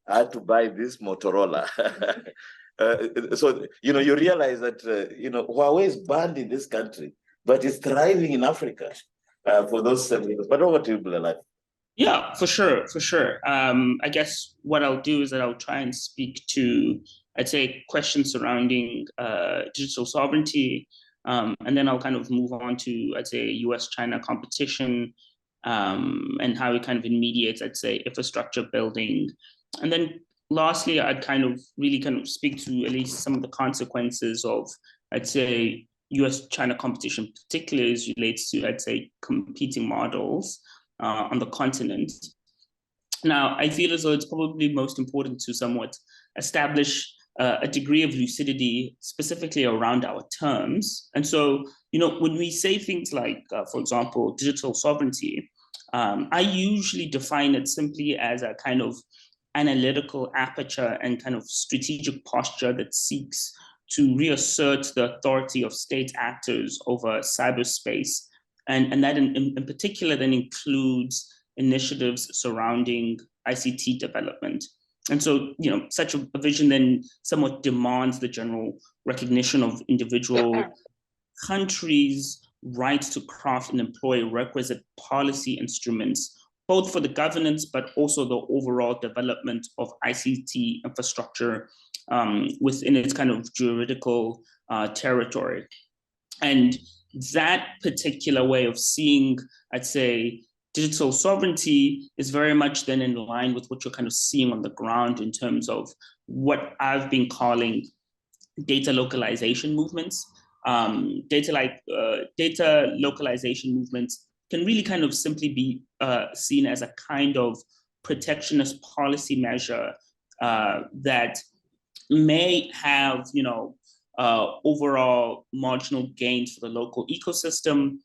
I had to buy this Motorola. So, you realize that, Huawei is banned in this country, but it's thriving in Africa for those 7 years. But over to you, Bulelani. Yeah, for sure. I guess what I'll do is that I'll try and speak to, I'd say, questions surrounding digital sovereignty, and then I'll kind of move on to, I'd say, US-China competition, and how it kind of mediates, I'd say, infrastructure building. And then lastly, I'd kind of speak to at least some of the consequences of, I'd say, US-China competition, particularly as it relates to, I'd say, competing models on the continent. Now, I feel as though it's probably most important to somewhat establish a degree of lucidity specifically around our terms. And so, when we say things like, for example, digital sovereignty, I usually define it simply as a kind of analytical aperture and kind of strategic posture that seeks to reassert the authority of state actors over cyberspace. And that in particular then includes initiatives surrounding ICT development. And so, such a vision then somewhat demands the general recognition of individual countries' rights to craft and employ requisite policy instruments, both for the governance, but also the overall development of ICT infrastructure within its kind of juridical territory. And that particular way of seeing, I'd say, digital sovereignty is very much then in line with what you're kind of seeing on the ground in terms of what I've been calling data localization movements. Data localization movements can really kind of simply be seen as a kind of protectionist policy measure that may have, overall marginal gains for the local ecosystem,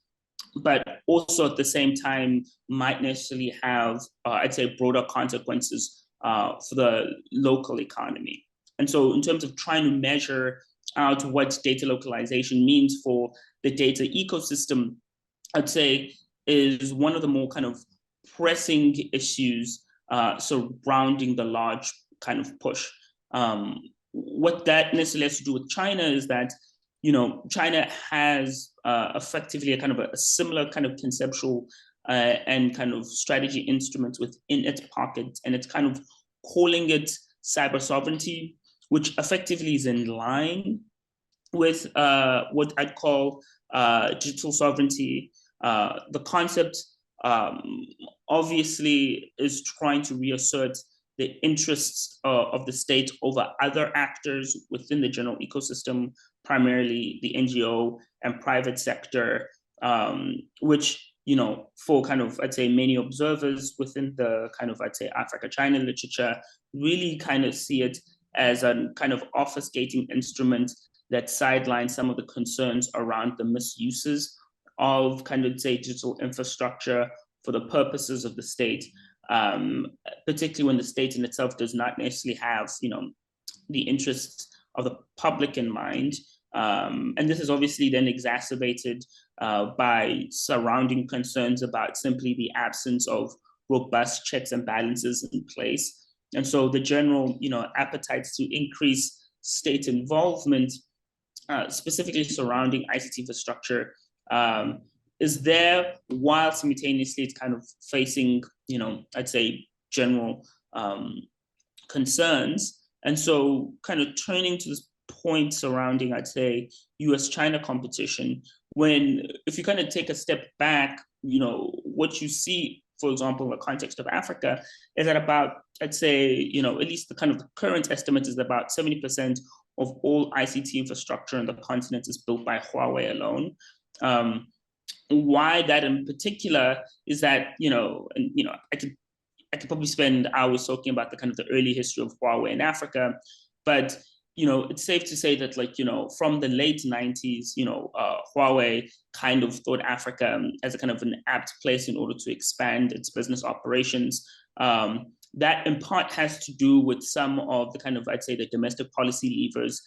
but also at the same time might necessarily have, I'd say, broader consequences for the local economy. And so in terms of trying to measure out what data localization means for the data ecosystem, I'd say is one of the more kind of pressing issues surrounding the large kind of push. What that necessarily has to do with China is that, China has effectively a kind of a similar kind of conceptual and kind of strategy instruments within its pocket, and it's kind of calling it cyber sovereignty, which effectively is in line with what I'd call digital sovereignty. The concept obviously is trying to reassert the interests of the state over other actors within the general ecosystem, primarily the NGO and private sector, which, for kind of, I'd say, many observers within the kind of, I'd say, Africa-China literature, really kind of see it as a kind of obfuscating instrument that sidelines some of the concerns around the misuses of kind of, say, digital infrastructure for the purposes of the state, particularly when the state in itself does not necessarily have, the interests of the public in mind. And this is obviously then exacerbated by surrounding concerns about simply the absence of robust checks and balances in place. And so the general, appetite to increase state involvement, specifically surrounding ICT infrastructure, is there, while simultaneously it's kind of facing, I'd say, general concerns. And so kind of turning to this point surrounding, I'd say, US-China competition, if you kind of take a step back, what you see, for example, in the context of Africa, is that about, I'd say, at least the kind of the current estimate is that about 70% of all ICT infrastructure in the continent is built by Huawei alone. Why that in particular is that, I could probably spend hours talking about the kind of the early history of Huawei in Africa, but it's safe to say that, from the late 90s, Huawei kind of thought Africa as a kind of an apt place in order to expand its business operations. That in part has to do with some of the kind of, I'd say, the domestic policy levers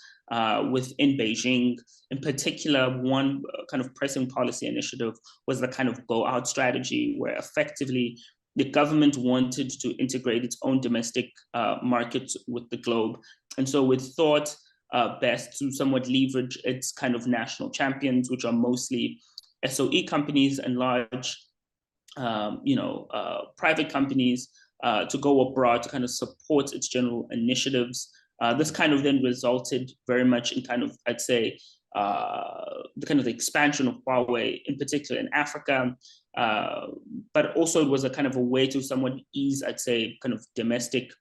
within Beijing. In particular, one kind of pressing policy initiative was the kind of go out strategy, where effectively the government wanted to integrate its own domestic markets with the globe. And so it thought best to somewhat leverage its kind of national champions, which are mostly SOE companies and large, private companies, to go abroad to kind of support its general initiatives. This kind of then resulted very much in kind of, I'd say, the kind of the expansion of Huawei, in particular in Africa, but also it was a kind of a way to somewhat ease, I'd say, kind of domestic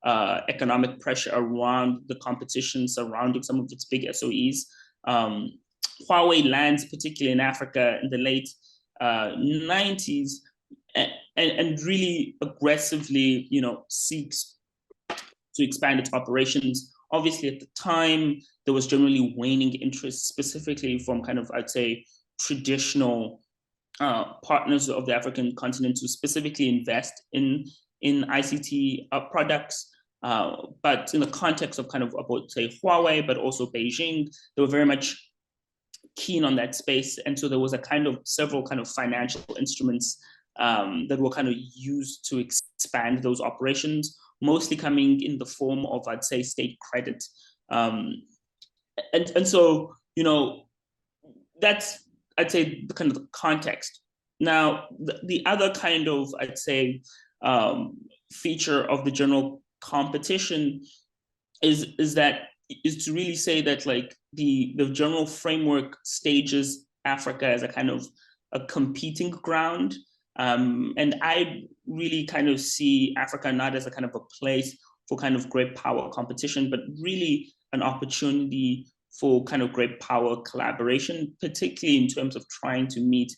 economic pressure around the competition surrounding some of its big SOEs. Huawei lands, particularly in Africa in the late 90s, and really aggressively, seeks to expand its operations. Obviously, at the time, there was generally waning interest, specifically from kind of, I'd say, traditional partners of the African continent to specifically invest in ICT products. But in the context of kind of about, say, Huawei, but also Beijing, they were very much keen on that space. And so there was a kind of several kind of financial instruments that were kind of used to expand those operations, mostly coming in the form of, I'd say, state credit. And so, that's, I'd say, the kind of the context. Now, the other kind of, I'd say, feature of the general competition is to really say that, like, the general framework stages Africa as a kind of a competing ground. And I really kind of see Africa not as a kind of a place for kind of great power competition, but really an opportunity for kind of great power collaboration, particularly in terms of trying to meet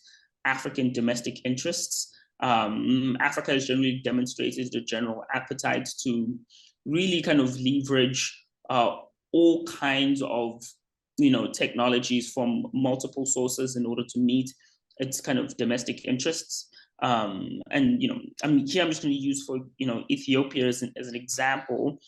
African domestic interests. Africa has generally demonstrated a general appetite to really kind of leverage all kinds of, technologies from multiple sources in order to meet its kind of domestic interests. And here I'm just going to use for Ethiopia as an example,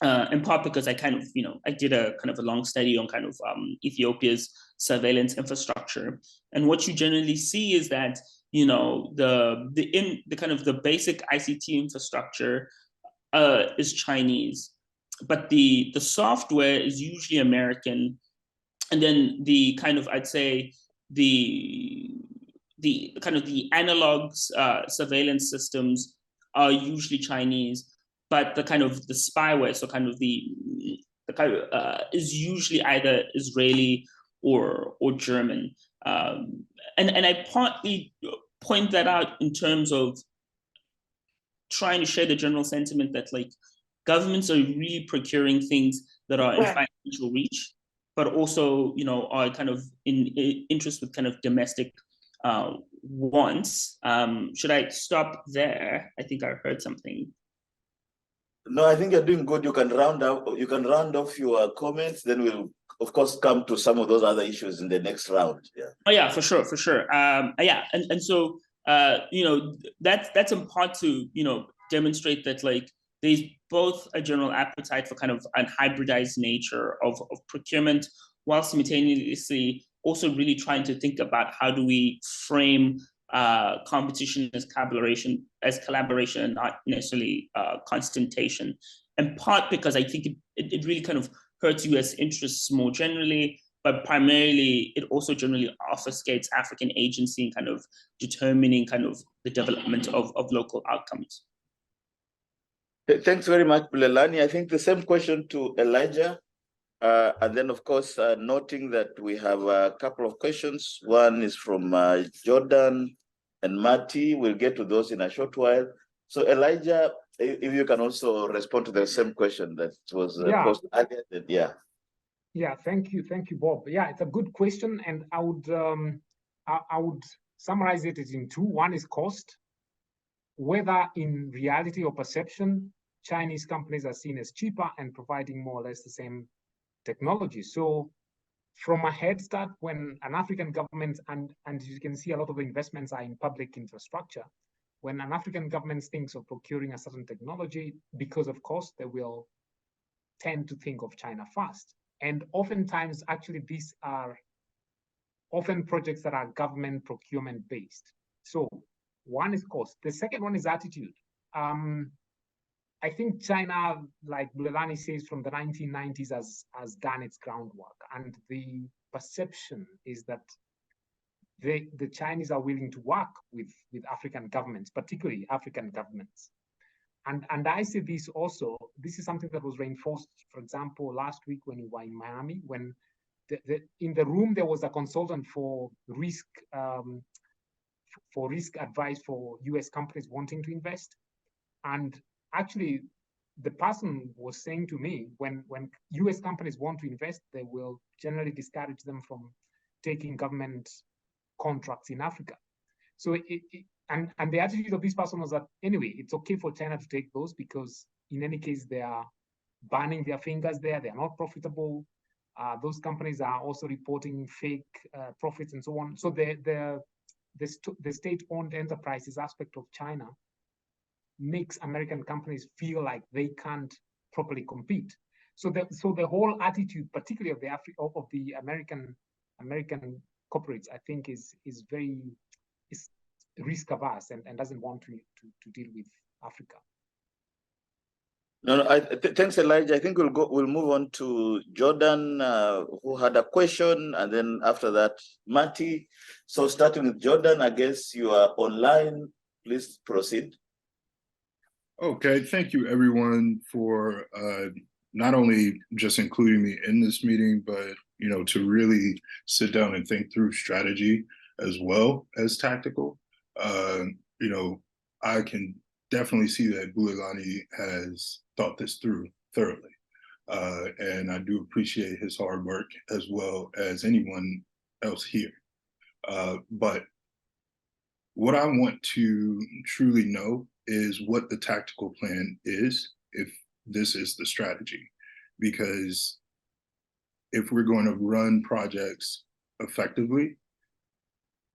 in part because I kind of I did a kind of a long study on kind of Ethiopia's surveillance infrastructure, and what you generally see is that the kind of the basic ICT infrastructure is Chinese, but the software is usually American, and then the kind of I'd say the kind of the analog surveillance systems are usually Chinese, but the kind of the spyware, so kind of the kind of is usually either Israeli or German, and I partly point that out in terms of trying to share the general sentiment that like governments are really procuring things that are in financial reach, but also are kind of in interest with kind of domestic wants. Should I stop there? I think I heard something. No, I think you're doing good. You can round off your comments, then we'll of course come to some of those other issues in the next round. Yeah. Oh yeah, for sure. Yeah, and so that's in part to demonstrate that like there's both a general appetite for kind of an hybridized nature of procurement, while simultaneously also really trying to think about how do we frame competition as collaboration and not necessarily constantation. In part because I think it really kind of hurts US interests more generally, but primarily it also generally obfuscates African agency in kind of determining kind of the development of local outcomes. Thanks very much, Bulelani. I think the same question to Elijah. And then, of course, noting that we have a couple of questions. One is from Jordan and Marty. We'll get to those in a short while. So, Elijah, if you can also respond to the same question that was posed earlier. Yeah. Yeah, thank you, Bob. Yeah, it's a good question, and I would summarize it in two. One is cost. Whether in reality or perception, Chinese companies are seen as cheaper and providing more or less the same technology. So from a head start, when an African government, and you can see a lot of the investments are in public infrastructure, when an African government thinks of procuring a certain technology, because of cost, they will tend to think of China first. And oftentimes, actually, these are often projects that are government procurement based. So one is cost. The second one is attitude. I think China, like Bulelani says, from the 1990s has done its groundwork. And the perception is that the Chinese are willing to work with African governments, particularly African governments. And I see this also, this is something that was reinforced, for example, last week when we were in Miami, when in the room there was a consultant for risk advice for US companies wanting to invest. And actually, the person was saying to me, when US companies want to invest, they will generally discourage them from taking government contracts in Africa. So and the attitude of this person was that, anyway, it's okay for China to take those because in any case, they are burning their fingers there. They are not profitable. Those companies are also reporting fake profits and so on. So the state-owned enterprises aspect of China makes American companies feel like they can't properly compete. So the whole attitude, particularly of the American corporates, I think is risk averse and doesn't want to deal with Africa. No, thanks, Elijah. I think we'll move on to Jordan, who had a question, and then after that, Marty. So starting with Jordan, I guess you are online. Please proceed. Okay, thank you everyone for not only just including me in this meeting, but to really sit down and think through strategy as well as tactical. I can definitely see that Bulelani has thought this through thoroughly. And I do appreciate his hard work as well as anyone else here. But what I want to truly know is what the tactical plan is, if this is the strategy. Because if we're going to run projects effectively,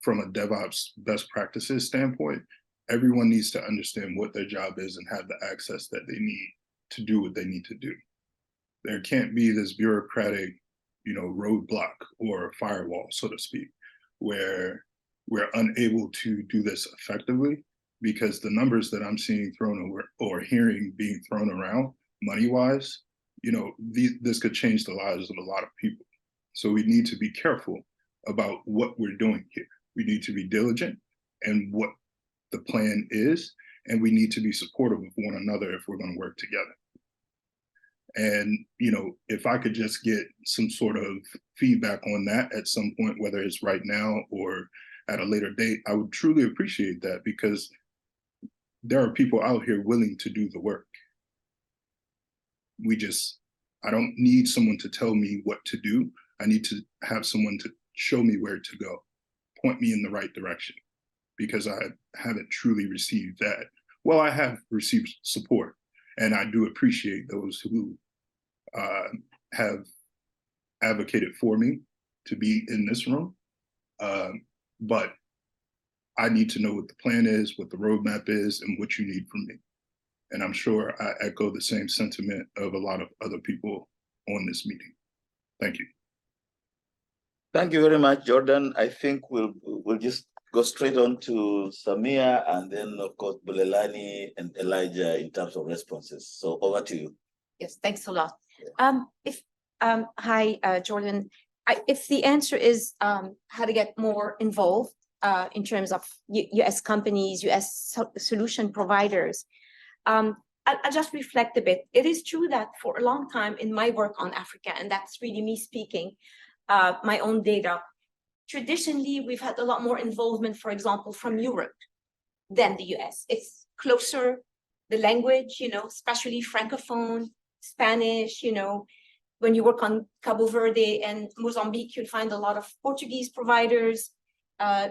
from a DevOps best practices standpoint, everyone needs to understand what their job is and have the access that they need to do what they need to do. There can't be this bureaucratic, roadblock or firewall, so to speak, where we're unable to do this effectively, because the numbers that I'm seeing thrown over or hearing being thrown around money-wise, this could change the lives of a lot of people. So we need to be careful about what we're doing here. We need to be diligent in what the plan is, and we need to be supportive of one another if we're going to work together. And, if I could just get some sort of feedback on that at some point, whether it's right now or at a later date, I would truly appreciate that, because there are people out here willing to do the work. I don't need someone to tell me what to do. I need to have someone to show me where to go, point me in the right direction, because I haven't truly received that. Well, I have received support, and I do appreciate those who have advocated for me to be in this room. But I need to know what the plan is, what the roadmap is, and what you need from me. And I'm sure I echo the same sentiment of a lot of other people on this meeting. Thank you. Thank you very much, Jordan. I think we'll just go straight on to Samia, and then of course Bulelani and Elijah in terms of responses. So over to you. Yes, thanks a lot. Hi, Jordan. If the answer is how to get more involved in terms of US companies, US solution providers, I'll just reflect a bit. It is true that for a long time in my work on Africa, and that's really me speaking, my own data, traditionally we've had a lot more involvement, for example, from Europe than the US. It's closer, the language, especially Francophone, Spanish, when you work on Cabo Verde and Mozambique, you'll find a lot of Portuguese providers.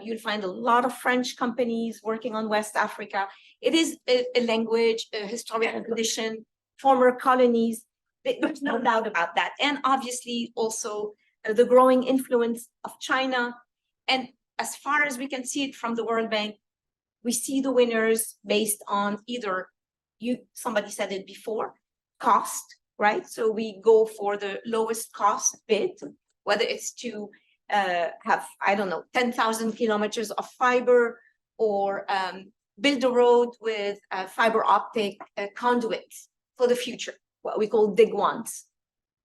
You'll find a lot of French companies working on West Africa. It is a language, a historical tradition, former colonies. There's no doubt about that. And obviously also the growing influence of China. And as far as we can see it from the World Bank, we see the winners based on either, somebody said it before, cost, right? So we go for the lowest cost bid, whether it's to have, 10,000 kilometers of fiber, or build a road with fiber optic conduits for the future, what we call big ones.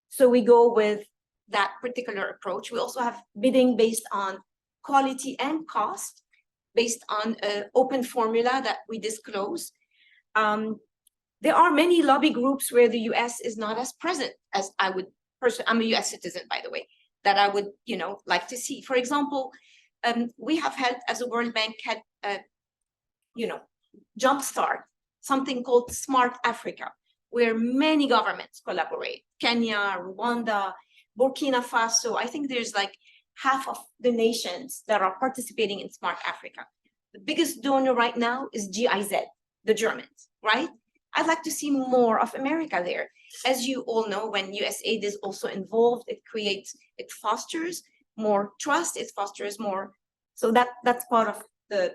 So we go with that particular approach. We also have bidding based on quality and cost, based on an open formula that we disclose. There are many lobby groups where the US is not as present as I would personally. I'm a US citizen, by the way, that I would, like to see. For example, we have had, as a World Bank, had, jumpstart something called Smart Africa, where many governments collaborate. Kenya, Rwanda, Burkina Faso. I think there's like half of the nations that are participating in Smart Africa. The biggest donor right now is GIZ, the Germans, right? I'd like to see more of America there. As you all know, when USAID is also involved, it fosters more trust, it fosters more. So that's part of the,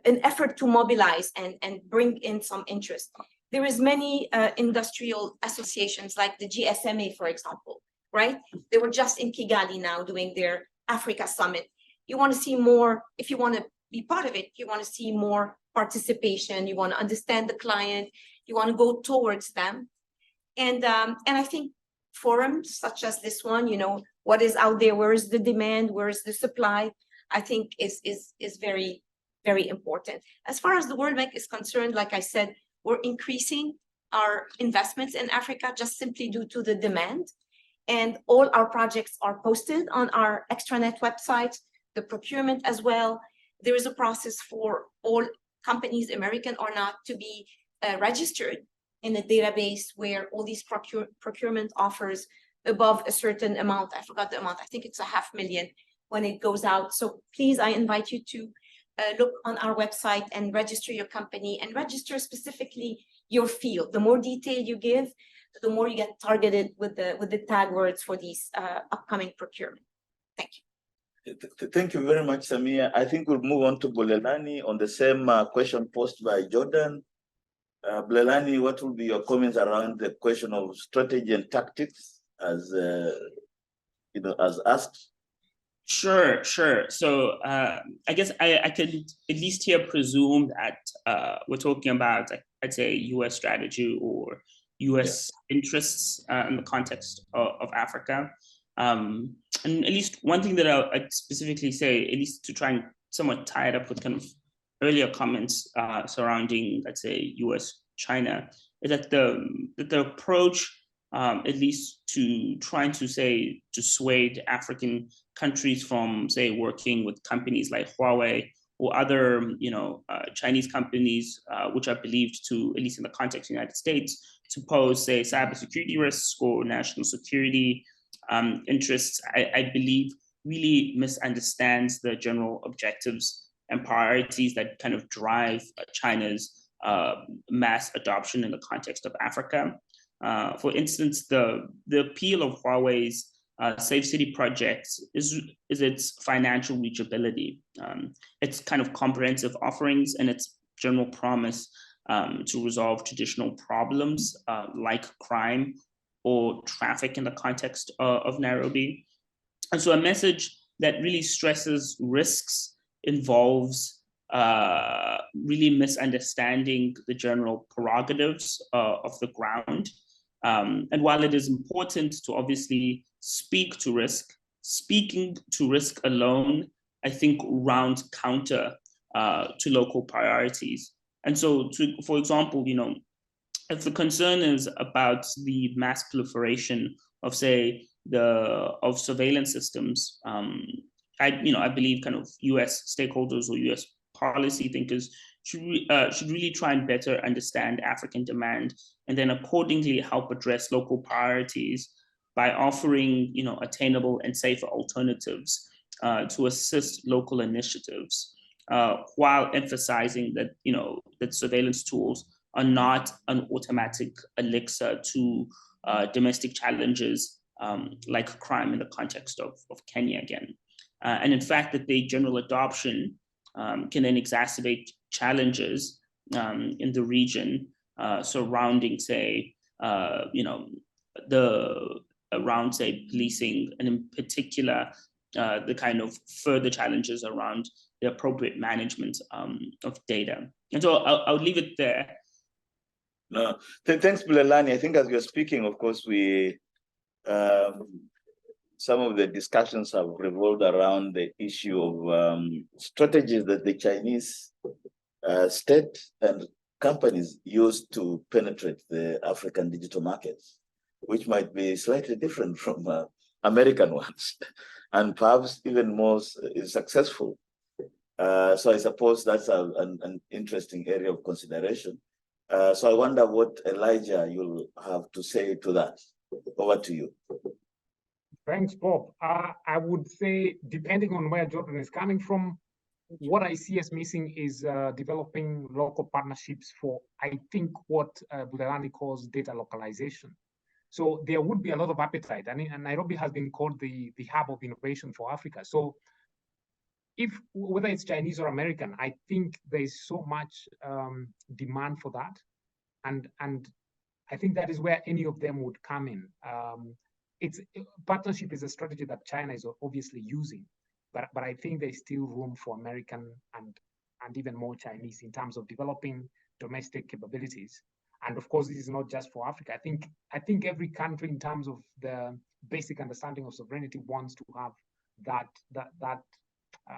an effort to mobilize and bring in some interest. There is many industrial associations like the GSMA, for example, right? They were just in Kigali now doing their Africa Summit. You want to see more, if you want to be part of it, you want to see more participation, you want to understand the client, you want to go towards them. And I think forums such as this one, what is out there, where is the demand, where is the supply, I think is very, very important. As far as the World Bank is concerned, like I said, we're increasing our investments in Africa just simply due to the demand. And all our projects are posted on our extranet website, the procurement as well. There is a process for all companies, American or not, to be registered in a database where all these procurement offers above a certain amount. I forgot the amount. I think it's 500,000 when it goes out. So please, I invite you to look on our website and register your company and register specifically your field. The more detail you give, the more you get targeted with the tag words for these upcoming procurement. Thank you. Thank you very much, Samia. I think we'll move on to Bulelani on the same question posed by Jordan. Bulelani, what will be your comments around the question of strategy and tactics as as asked? Sure. So I guess I could at least here presume that we're talking about, I'd say, U.S. strategy or U.S. interests in the context of Africa. And at least one thing that I'd specifically say, at least to try and somewhat tie it up with kind of earlier comments surrounding, let's say, U.S.-China, is that the approach, at least to trying to say dissuade African countries from, say, working with companies like Huawei or other, Chinese companies, which are believed to, at least in the context of the United States, to pose, say, cybersecurity risks or national security interests, I believe really misunderstands the general objectives and priorities that kind of drive China's mass adoption in the context of Africa. For instance, the appeal of Huawei's Safe City projects is its financial reachability, its kind of comprehensive offerings, and its general promise to resolve traditional problems like crime or traffic in the context of Nairobi. And so a message that really stresses risks involves really misunderstanding the general prerogatives of the ground. And while it is important to obviously speak to risk, speaking to risk alone, I think, rounds counter to local priorities. And so, for example, if the concern is about the mass proliferation of, say, of surveillance systems, I believe kind of U.S. stakeholders or U.S. policy thinkers should really try and better understand African demand and then accordingly help address local priorities by offering, attainable and safer alternatives to assist local initiatives, while emphasizing that, that surveillance tools are not an automatic elixir to domestic challenges like crime in the context of Kenya again. And in fact, that the general adoption can then exacerbate challenges in the region surrounding, say, around, say, policing, and in particular, the kind of further challenges around the appropriate management of data. And so I'll leave it there. No, thanks, Bulelani. I think as you're speaking, of course, some of the discussions have revolved around the issue of strategies that the Chinese state and companies use to penetrate the African digital markets, which might be slightly different from American ones, and perhaps even more successful. So I suppose that's an interesting area of consideration. So I wonder what, Elijah, you'll have to say to that. Over to you. Thanks, Bob. I would say, depending on where Jordan is coming from, what I see as missing is developing local partnerships for, I think, what Bulelani calls data localization. So there would be a lot of appetite. And Nairobi has been called the hub of innovation for Africa. So whether it's Chinese or American, I think there's so much demand for that. And I think that is where any of them would come in. Partnership is a strategy that China is obviously using, but I think there's still room for American and even more Chinese in terms of developing domestic capabilities. And of course, this is not just for Africa. I think every country, in terms of the basic understanding of sovereignty, wants to have that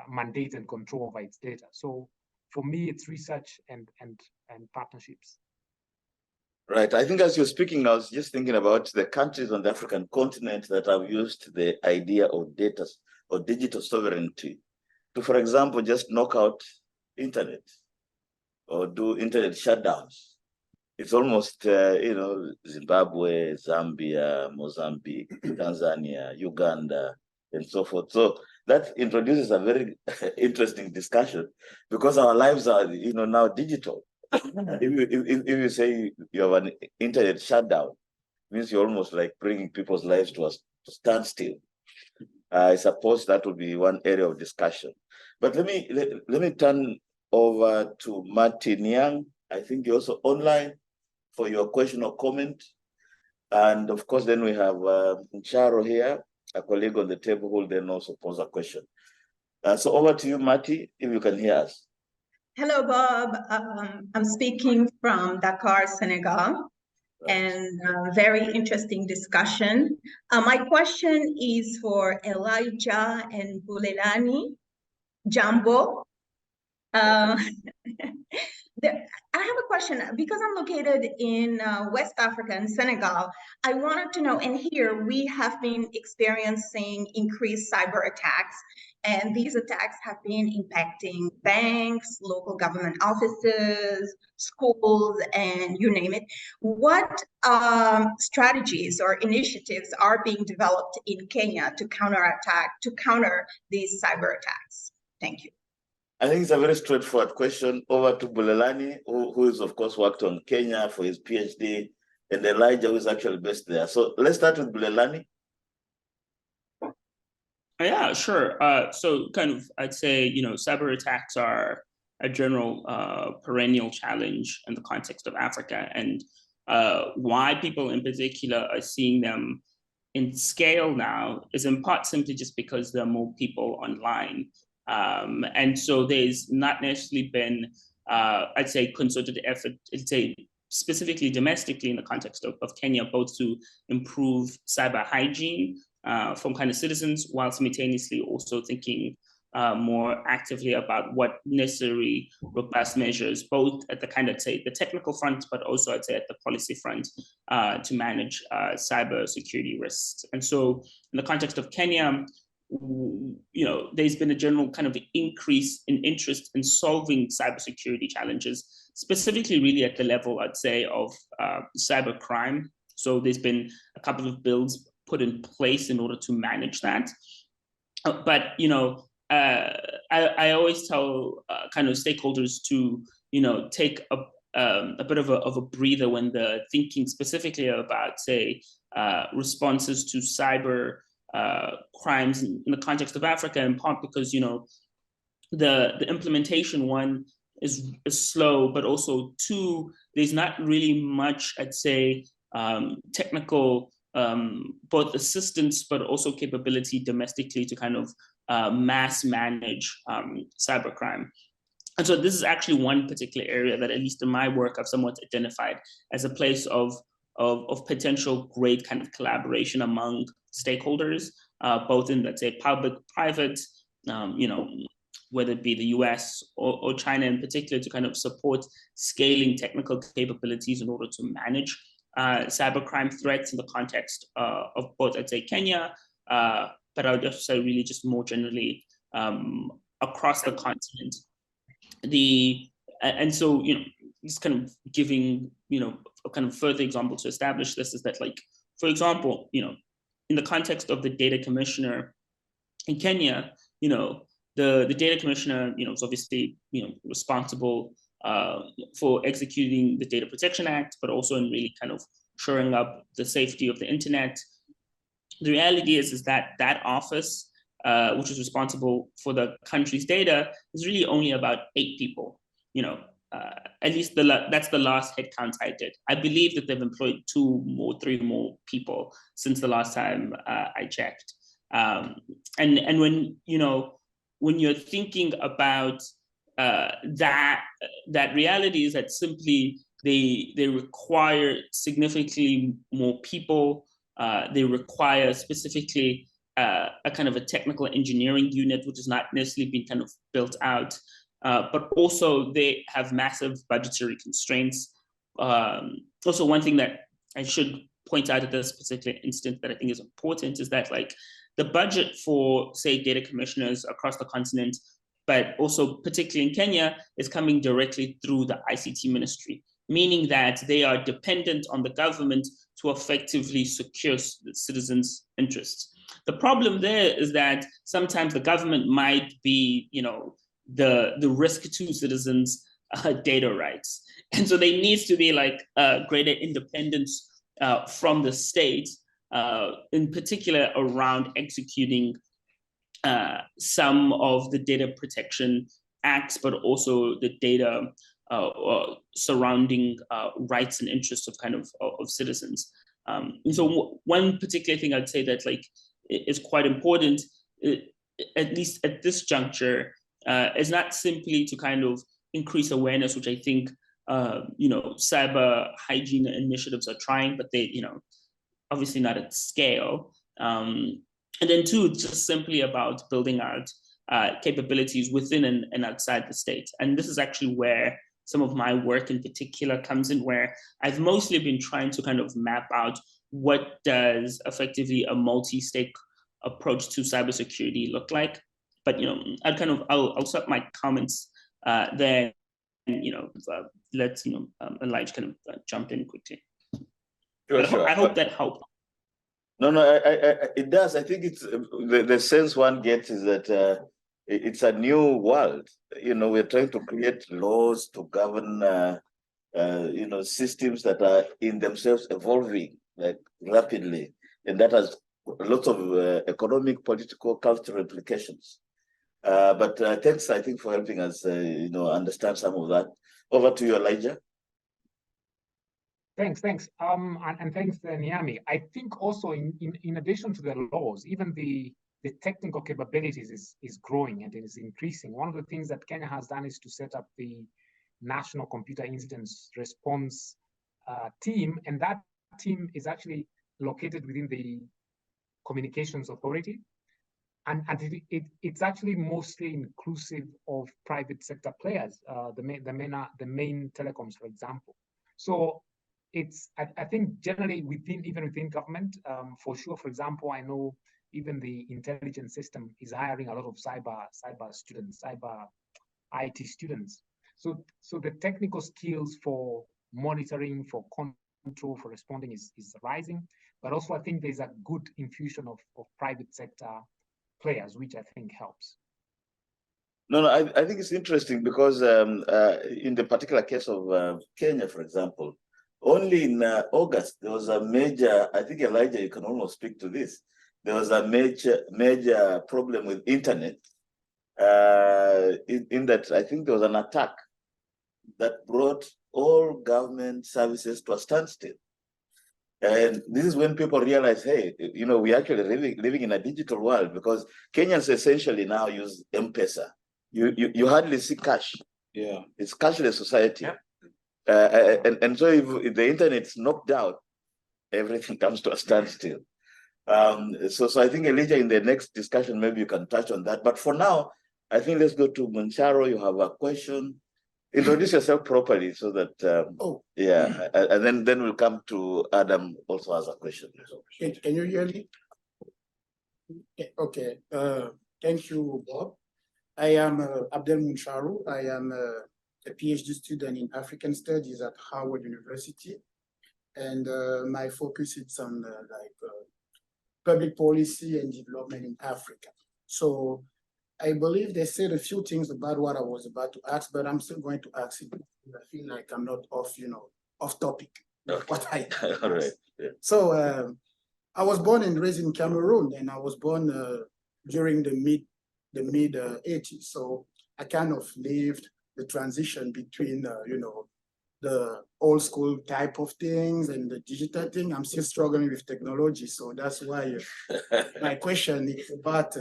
mandate and control over its data. So for me, it's research and partnerships. Right. I think as you're speaking, I was just thinking about the countries on the African continent that have used the idea of data or digital sovereignty to, for example, just knock out internet or do internet shutdowns. It's almost, Zimbabwe, Zambia, Mozambique, Tanzania, Uganda, and so forth. So that introduces a very interesting discussion because our lives are, now digital. If you say you have an internet shutdown, it means you're almost like bringing people's lives to a standstill. I suppose that will be one area of discussion. But let me turn over to Martin Young. I think you're also online for your question or comment. And of course, then we have Ncharo here, a colleague on the table who will then also pose a question. So over to you, Marty, if you can hear us. Hello, Bob. I'm speaking from Dakar, Senegal, and very interesting discussion. My question is for Elijah and Bulelani. Jambo. I have a question because I'm located in West Africa and Senegal. I wanted to know, and here we have been experiencing increased cyber attacks, and these attacks have been impacting banks, local government offices, schools, and you name it. What strategies or initiatives are being developed in Kenya to counter these cyber attacks? Thank you. I think it's a very straightforward question. Over to Bulelani, who is of course worked on Kenya for his PhD, and Elijah, who is actually based there. So let's start with Bulelani. Yeah, sure. So kind of, I'd say, cyber attacks are a general perennial challenge in the context of Africa, and why people in particular are seeing them in scale now is in part simply just because there are more people online. And so there's not necessarily been, I'd say, concerted effort, I'd say, specifically domestically in the context of Kenya, both to improve cyber hygiene from kind of citizens, while simultaneously also thinking more actively about what necessary robust measures, both at the kind of, say, the technical front, but also I'd say at the policy front to manage cyber security risks. And so in the context of Kenya, there's been a general kind of increase in interest in solving cybersecurity challenges, specifically really at the level, I'd say, of cyber crime. So there's been a couple of bills put in place in order to manage that. But, I always tell kind of stakeholders to, take a bit of a breather when they're thinking specifically about, say, responses to cyber crimes in the context of Africa, in part because the implementation, one, is slow, but also two, there's not really much, I'd say, technical both assistance but also capability domestically to kind of mass manage cybercrime. And so this is actually one particular area that, at least in my work, I've somewhat identified as a place of potential great kind of collaboration among stakeholders, both in, let's say, public, private, whether it be the US or China in particular, to kind of support scaling technical capabilities in order to manage cybercrime threats in the context of both, I'd say, Kenya, but I would just say really just more generally across the continent. And so, just kind of giving, a kind of further example to establish this is that, like, for example, in the context of the data commissioner in Kenya, the data commissioner, is obviously, responsible for executing the Data Protection Act, but also in really kind of shoring up the safety of the internet. The reality is that that office, which is responsible for the country's data, is really only about 8 people. At least that's the last headcount I did. I believe that they've employed 3 more people since the last time I checked. And when you're thinking about that reality is that simply they require significantly more people. They require specifically a kind of a technical engineering unit, which has not necessarily been kind of built out. But also they have massive budgetary constraints. Also, one thing that I should point out at this particular instance that I think is important is that, like, the budget for, say, data commissioners across the continent, but also particularly in Kenya, is coming directly through the ICT ministry, meaning that they are dependent on the government to effectively secure citizens' interests. The problem there is that sometimes the government might be, the risk to citizens' data rights. And so there needs to be, like, greater independence from the state, in particular around executing some of the data protection acts, but also the data surrounding rights and interests of of citizens. And so one particular thing I'd say that like is quite important, at least at this juncture, is not simply to kind of increase awareness, which I think cyber hygiene initiatives are trying, but they obviously not at scale. And then two, it's just simply about building out capabilities within and outside the state. And this is actually where some of my work in particular comes in, where I've mostly been trying to kind of map out what does effectively a multi-state approach to cybersecurity look like. But I'll stop my comments there, and let Elijah kind of jump in quickly. Sure. I hope that helped. No, it does. I think it's the sense one gets is that it's a new world. We're trying to create laws to govern, systems that are in themselves evolving like rapidly, and that has lots of economic, political, cultural implications. But thanks, I think, for helping us, understand some of that. Over to you, Elijah. Thanks. And thanks, Nyami. I think also in addition to the laws, even the technical capabilities is growing and it is increasing. One of the things that Kenya has done is to set up the National Computer Incidents Response team, and that team is actually located within the Communications Authority, and it's actually mostly inclusive of private sector players, the main telecoms, for example. So I think generally even within government, for sure. For example, I know even the intelligence system is hiring a lot of cyber students, cyber IT students. So the technical skills for monitoring, for control, for responding is rising. But also I think there's a good infusion of private sector players, which I think helps. No, I think it's interesting because in the particular case of Kenya, for example, only in August, there was a major, I think Elijah, you can almost speak to this. There was a major problem with internet in that I think there was an attack that brought all government services to a standstill. And this is when people realize, hey, we're actually living in a digital world, because Kenyans essentially now use M-Pesa. You hardly see cash. Yeah. It's cashless society. Yeah. And so if the internet's knocked out, everything comes to a standstill. So I think, Elijah, in the next discussion, maybe you can touch on that. But for now, I think let's go to Muncharo. You have a question. Introduce yourself properly so that, yeah, and then we'll come to Adam, also has a question. Can you hear me? Okay, thank you, Bob. I am Abdel Muncharo. I am a Ph.D. student in African Studies at Howard University. And my focus is on public policy and development in Africa. So I believe they said a few things about what I was about to ask, but I'm still going to ask it. I feel like I'm not off topic. Okay. What I All right. Yeah. So I was born and raised in Cameroon, and I was born during the mid 80s. So I kind of lived the transition between the old school type of things and the digital thing. I'm still struggling with technology, so that's why my question is about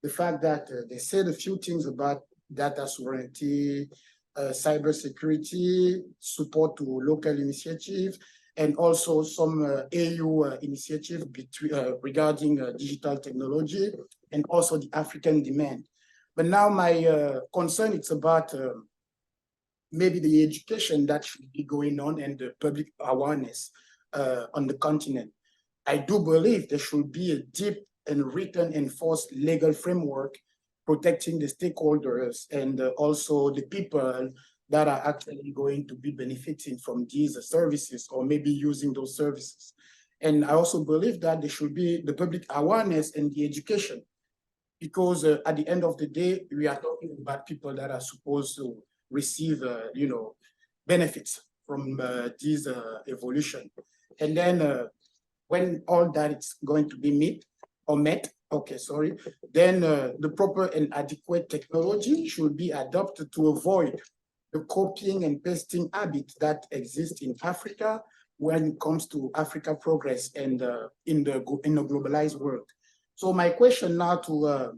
the fact that they said a few things about data sovereignty, cybersecurity, support to local initiatives, and also some AU initiative regarding digital technology, and also the African demand. But now my concern is about maybe the education that should be going on and the public awareness on the continent. I do believe there should be a deep and written enforced legal framework protecting the stakeholders and also the people that are actually going to be benefiting from these services or maybe using those services. And I also believe that there should be the public awareness and the education, because at the end of the day, we are talking about people that are supposed to receive, benefits from this evolution. And then when all that is going to be met, Okay, sorry. Then the proper and adequate technology should be adopted to avoid the copying and pasting habit that exists in Africa when it comes to Africa progress and in the globalized world. So my question now to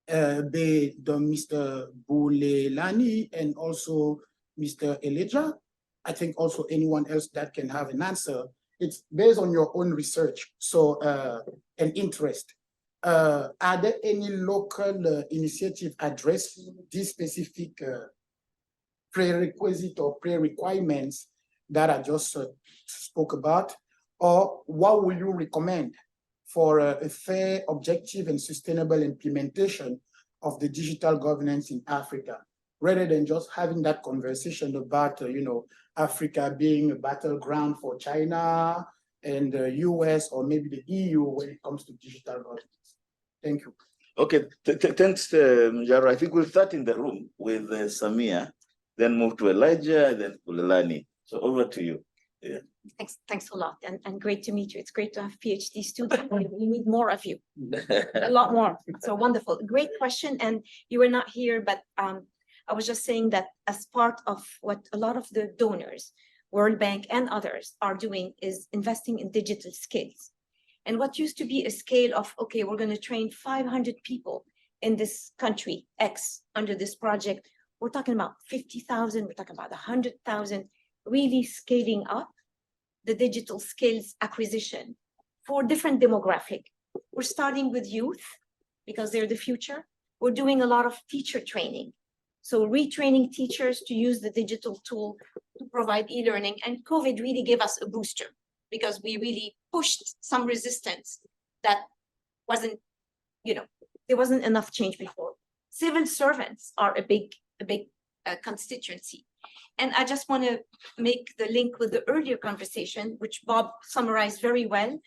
Mr. Bulelani and also Mr. Elijah, I think also anyone else that can have an answer. It's based on your own research, so and interest. Are there any local initiative addressing these specific prerequisite or pre-requirements that I just spoke about? Or what will you recommend for a fair, objective, and sustainable implementation of the digital governance in Africa, rather than just having that conversation about, Africa being a battleground for China and the US or maybe the EU when it comes to digital governance? Thank you. Okay, thanks, Jaro. I think we'll start in the room with Samia, then move to Elijah, then Bulelani. So over to you. Yeah. Thanks a lot, and great to meet you. It's great to have PhD students. We need more of you, a lot more. So wonderful, great question. And you were not here, but I was just saying that as part of what a lot of the donors, World Bank and others are doing is investing in digital skills. And what used to be a scale of, okay, we're going to train 500 people in this country X under this project, we're talking about 50,000, we're talking about 100,000, really scaling up the digital skills acquisition for different demographic. We're starting with youth because they're the future. We're doing a lot of teacher training. So retraining teachers to use the digital tool to provide e-learning. And COVID really gave us a booster because we really pushed some resistance that wasn't, there wasn't enough change before. Civil servants are a big constituency. And I just want to make the link with the earlier conversation, which Bob summarized very well.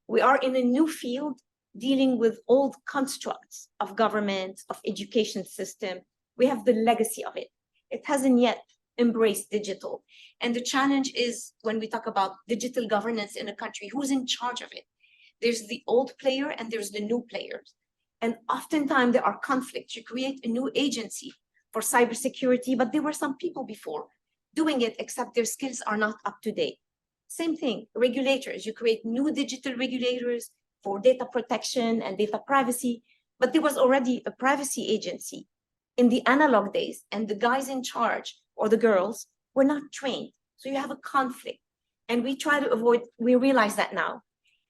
We are in a new field dealing with old constructs of government, of education system. We have the legacy of it. It hasn't yet embraced digital. And the challenge is when we talk about digital governance in a country, who's in charge of it? There's the old player and there's the new players. And oftentimes there are conflicts. You create a new agency for cybersecurity, but there were some people before doing it, except their skills are not up to date. Same thing, regulators. You create new digital regulators for data protection and data privacy, but there was already a privacy agency in the analog days, and the guys in charge or the girls were not trained. So you have a conflict, and we try to avoid, we realize that now.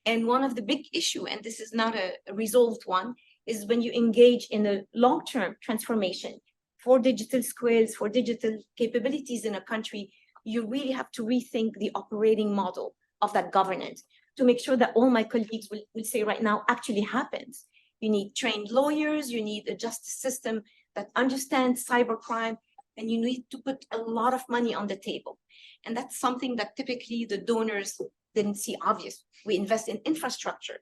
And one of the big issue, and this is not a resolved one, is when you engage in a long-term transformation for digital skills, for digital capabilities in a country, you really have to rethink the operating model of that governance to make sure that all my colleagues will say right now actually happens. You need trained lawyers, you need a justice system that understands cybercrime, and you need to put a lot of money on the table. And that's something that typically the donors didn't see obvious. We invest in infrastructure,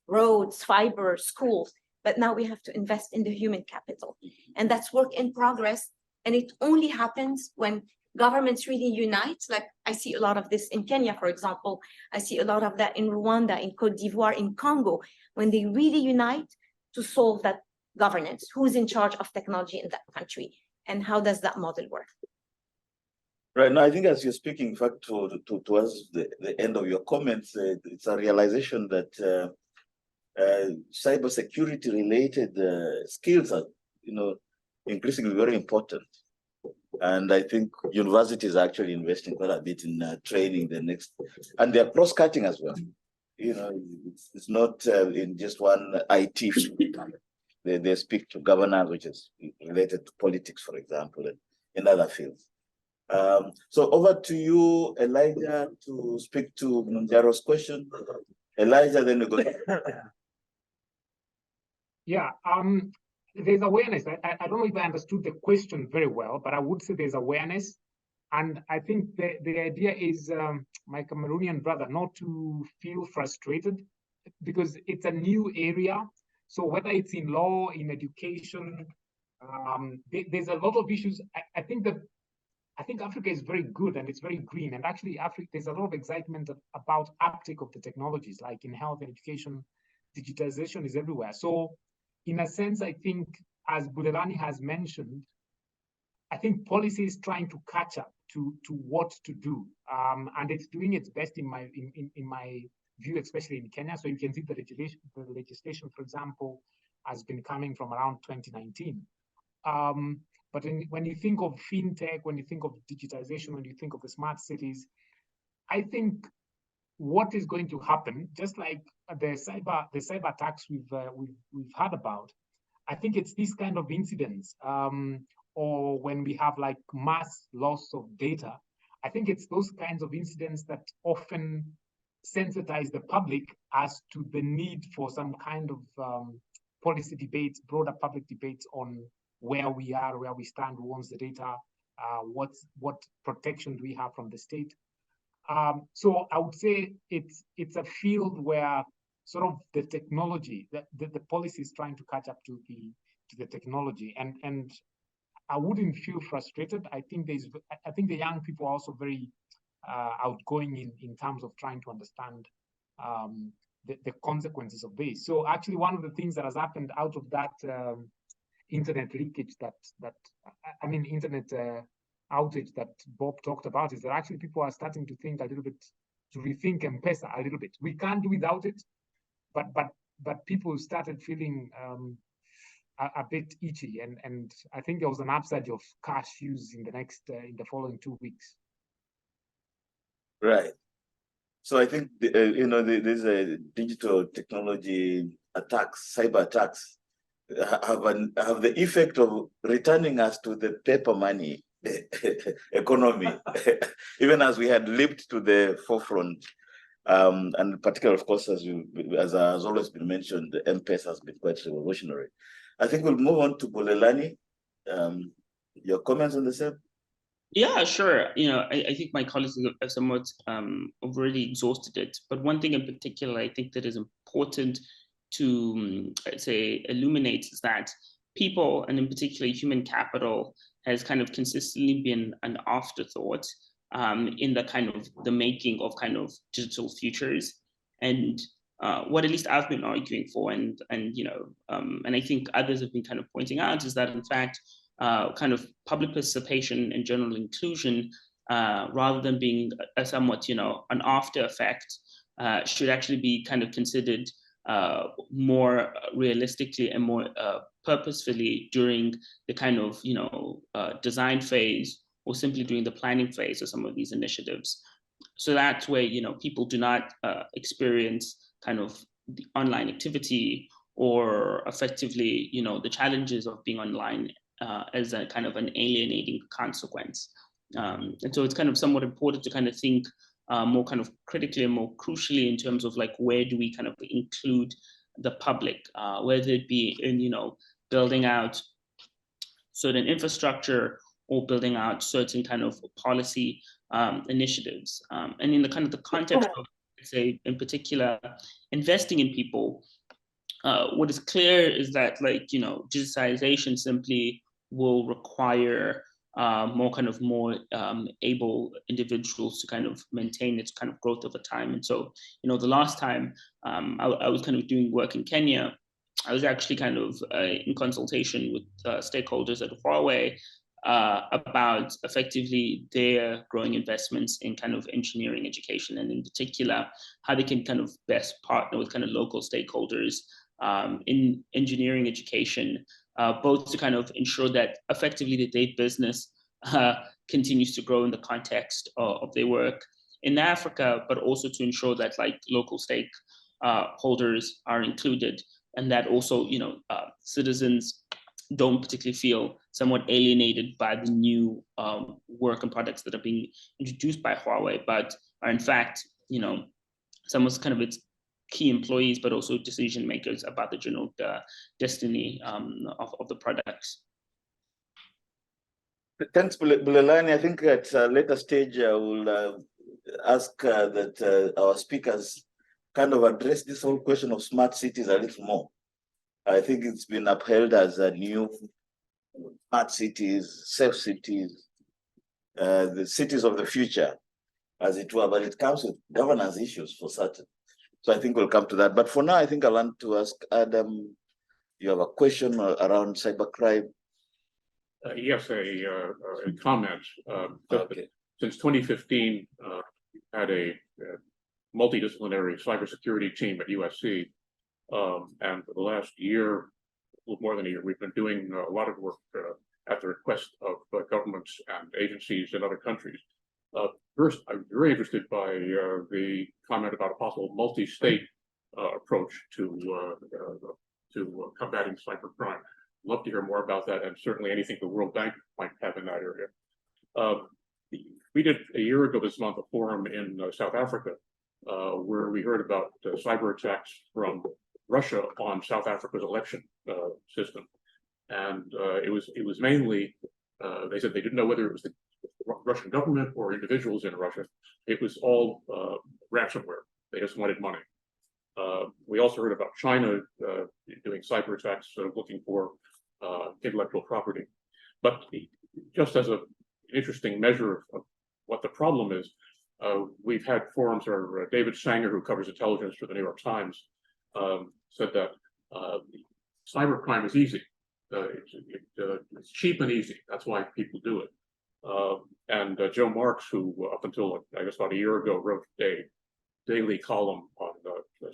roads, fiber, schools, but now we have to invest in the human capital. And that's work in progress. And it only happens when governments really unite. Like I see a lot of this in Kenya, for example. I see a lot of that in Rwanda, in Cote d'Ivoire, in Congo, when they really unite to solve that governance. Who's in charge of technology in that country? And how does that model work? Right now, I think as you're speaking, in fact, towards the end of your comments, it's a realization that cybersecurity related skills are, increasingly very important. And I think universities are actually investing quite a bit in training the next, and they're cross-cutting as well. It's not in just one IT field. They speak to governance, which is related to politics, for example, and in other fields. So over to you, Elijah, to speak to Jaro's question. Elijah, then we go. Yeah, there's awareness. I don't know if I understood the question very well, but I would say there's awareness. And I think the idea is, my Cameroonian brother, not to feel frustrated because it's a new area. So whether it's in law, in education, there's a lot of issues. I think Africa is very good and it's very green. And actually, there's a lot of excitement about uptake of the technologies, like in health and education. digitization is everywhere. So in a sense, I think, as Bulelani has mentioned, I think policy is trying to catch up to what to do, and it's doing its best in my view, especially in Kenya. So you can see the legislation, for example, has been coming from around 2019. But when you think of fintech, when you think of digitization, when you think of the smart cities, I think what is going to happen, just like the cyber attacks we've heard about, I think it's these kind of incidents, or when we have like mass loss of data, I think it's those kinds of incidents that often sensitize the public as to the need for some kind of policy debates, broader public debates on where we are, where we stand, who owns the data, what protection do we have from the state. So I would say it's a field where sort of the technology, the policy is trying to catch up to the technology, and I wouldn't feel frustrated. I think the young people are also very outgoing in terms of trying to understand the consequences of this. So actually, one of the things that has happened out of that internet leakage, internet outage that Bob talked about, is that actually people are starting to think a little bit, to rethink M-Pesa a little bit. We can't do without it, but people started feeling a bit itchy, and I think there was an upsurge of cash use in the following 2 weeks. Right. So I think these digital technology attacks, cyber attacks, have the effect of returning us to the paper money economy, even as we had leaped to the forefront. And particularly, of course, as has always been mentioned, the M-Pesa has been quite revolutionary. I think we'll move on to Bulelani. Your comments on the same? Yeah, sure. I think my colleagues have somewhat already exhausted it. But one thing in particular, I think that is important to say illuminate is that people, and in particular human capital, has kind of consistently been an afterthought in the kind of the making of kind of digital futures. And what at least I've been arguing for, and I think others have been kind of pointing out, is that in fact, kind of public participation and general inclusion, rather than being a somewhat, an after effect, should actually be kind of considered more realistically and more purposefully during the kind of, design phase, or simply during the planning phase of some of these initiatives. So that's where, people do not experience kind of the online activity, or effectively, the challenges of being online as a kind of an alienating consequence. And so it's kind of somewhat important to kind of think more kind of critically and more crucially in terms of like, where do we kind of include the public, whether it be in, building out certain infrastructure, or building out certain kind of policy initiatives. And in the kind of the context of, say, in particular, investing in people, what is clear is that, like, digitization simply will require more able individuals to kind of maintain its kind of growth over time. And so, the last time I was kind of doing work in Kenya, I was actually kind of in consultation with stakeholders at Huawei about effectively their growing investments in kind of engineering education, and in particular, how they can kind of best partner with kind of local stakeholders in engineering education, both to kind of ensure that effectively the their business continues to grow in the context of their work in Africa, but also to ensure that like local stakeholders are included, and that also, citizens don't particularly feel somewhat alienated by the new work and products that are being introduced by Huawei, but are in fact, some of kind of its key employees, but also decision makers about the general destiny of the products. Thanks, Bulelani. I think at a later stage, I will ask that our speakers kind of address this whole question of smart cities a little more. I think it's been upheld as a new smart cities, safe cities, the cities of the future, as it were, but it comes with governance issues for certain. So I think we'll come to that. But for now, I think I want to ask Adam, you have a question around cybercrime? Yes, a comment. Okay. Since 2015, we've had a multidisciplinary cybersecurity team at USC. And for the last year, a little more than a year, we've been doing a lot of work at the request of governments and agencies in other countries. First, I'm very interested by the comment about a possible multi-state approach to combating cybercrime. Love to hear more about that, and certainly anything the World Bank might have in that area. We did a year ago this month a forum in South Africa where we heard about cyber attacks from Russia on South Africa's election system, and it was mainly they said they didn't know whether it was the Russian government or individuals in Russia. It was all ransomware. They just wanted money. We also heard about China doing cyber attacks, looking for intellectual property. But just as an interesting measure of what the problem is, we've had forums where David Sanger, who covers intelligence for the New York Times, said that cybercrime is easy. It's cheap and easy. That's why people do it. And Joe Marks, who up until I guess about a year ago wrote a daily column on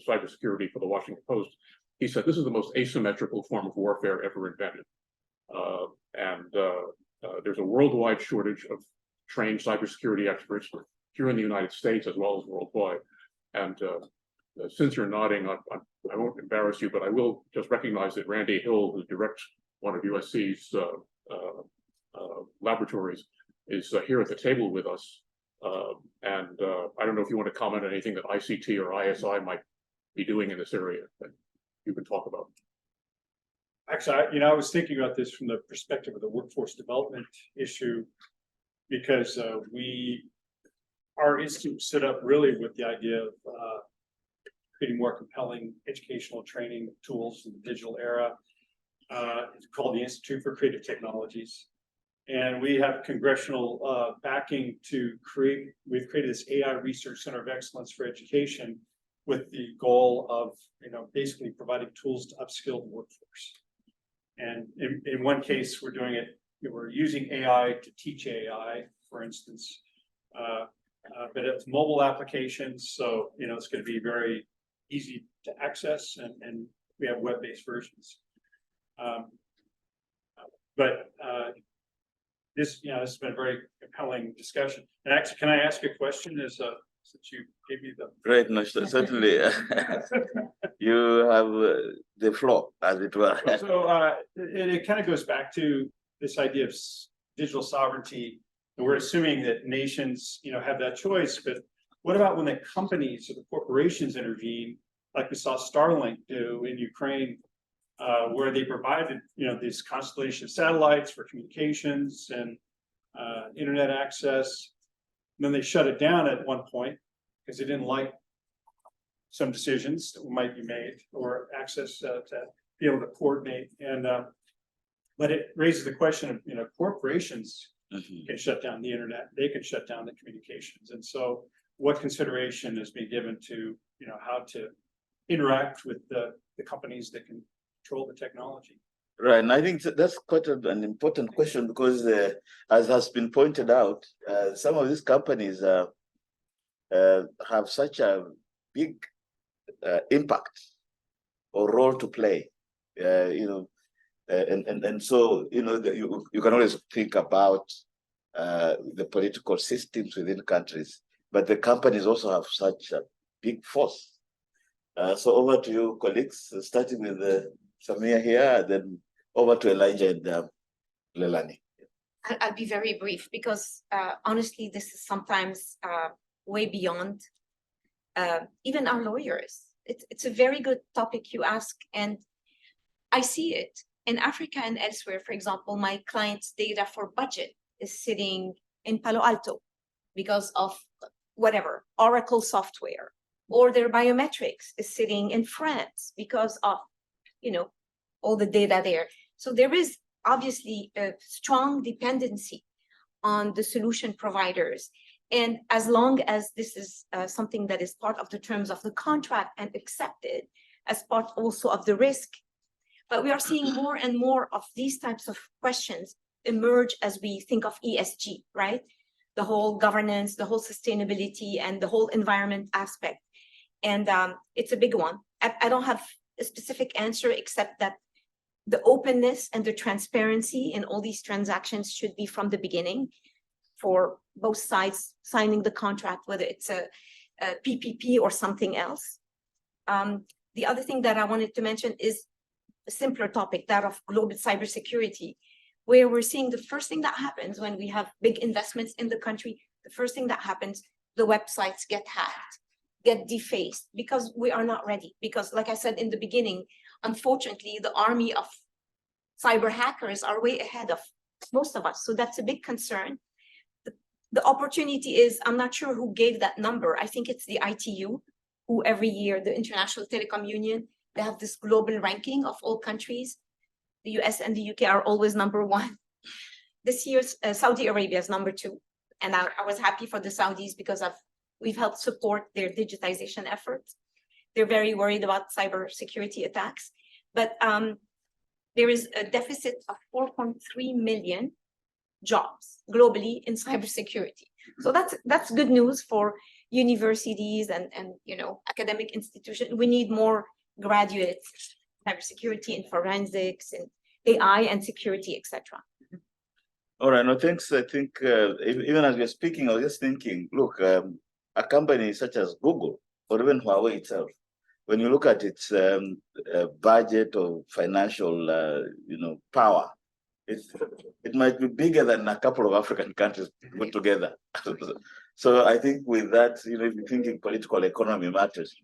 cybersecurity for the Washington Post, he said this is the most asymmetrical form of warfare ever invented. There's a worldwide shortage of trained cybersecurity experts here in the United States as well as worldwide. And since you're nodding, I won't embarrass you, but I will just recognize that Randy Hill, who directs one of USC's laboratories, is here at the table with us. I don't know if you want to comment on anything that ICT or ISI might be doing in this area that you can talk about. Actually, I was thinking about this from the perspective of the workforce development issue, because our institute set up really with the idea of creating more compelling educational training tools in the digital era. It's called the Institute for Creative Technologies. And we have congressional backing we've created this AI Research Center of Excellence for Education with the goal of, basically providing tools to upskill the workforce. And in one case, we're using AI to teach AI, for instance, but it's mobile applications. So, it's going to be very easy to access, and we have web-based versions. This has been a very compelling discussion. And actually, can I ask a question? Since you gave me the Great, no, certainly. You have the floor, as it were. So it kind of goes back to this idea of digital sovereignty, and we're assuming that nations, have that choice. But what about when the companies or the corporations intervene, like we saw Starlink do in Ukraine, where they provided, this constellation of satellites for communications and internet access. And then they shut it down at one point because they didn't like some decisions that might be made or access to be able to coordinate. And but it raises the question of, corporations can shut down the internet, they can shut down the communications. And so what consideration is being given to, how to interact with the companies that can control the technology? Right, and I think that's quite an important question, because as has been pointed out, some of these companies have such a big impact or role to play, and so you can always think about the political systems within countries, but the companies also have such a big force. So over to you, colleagues, starting with Samia here, then over to Elijah and Bulelani. I'll be very brief, because honestly, this is sometimes way beyond even our lawyers. It's a very good topic you ask, and I see it in Africa and elsewhere. For example, my client's data for budget is sitting in Palo Alto because of whatever, Oracle software, or their biometrics is sitting in France because of, all the data there. So there is obviously a strong dependency on the solution providers. And as long as this is something that is part of the terms of the contract and accepted as part also of the risk, but we are seeing more and more of these types of questions emerge as we think of ESG, right? The whole governance, the whole sustainability, and the whole environment aspect. And it's a big one. I don't have a specific answer except that the openness and the transparency in all these transactions should be from the beginning for both sides signing the contract, whether it's a PPP or something else. The other thing that I wanted to mention is a simpler topic, that of global cybersecurity, where we're seeing the first thing that happens when we have big investments in the country, the first thing that happens, the websites get hacked, get defaced, because we are not ready. Because like I said in the beginning, unfortunately, the army of cyber hackers are way ahead of most of us. So that's a big concern. The opportunity is, I'm not sure who gave that number. I think it's the ITU, who every year, the International Telecom Union, they have this global ranking of all countries. The US and the UK are always number one. This year's Saudi Arabia is number two. And I was happy for the Saudis because we've helped support their digitization efforts. They're very worried about cybersecurity attacks. But there is a deficit of 4.3 million jobs globally in cybersecurity. So that's good news for universities and academic institutions. We need more graduates, cybersecurity and forensics and AI and security, etc. All right, no, thanks. I think even as we're speaking, I was just thinking, look, a company such as Google or even Huawei itself, when you look at its budget or financial, power, it might be bigger than a couple of African countries put together. So I think with that, if you're thinking political economy matters,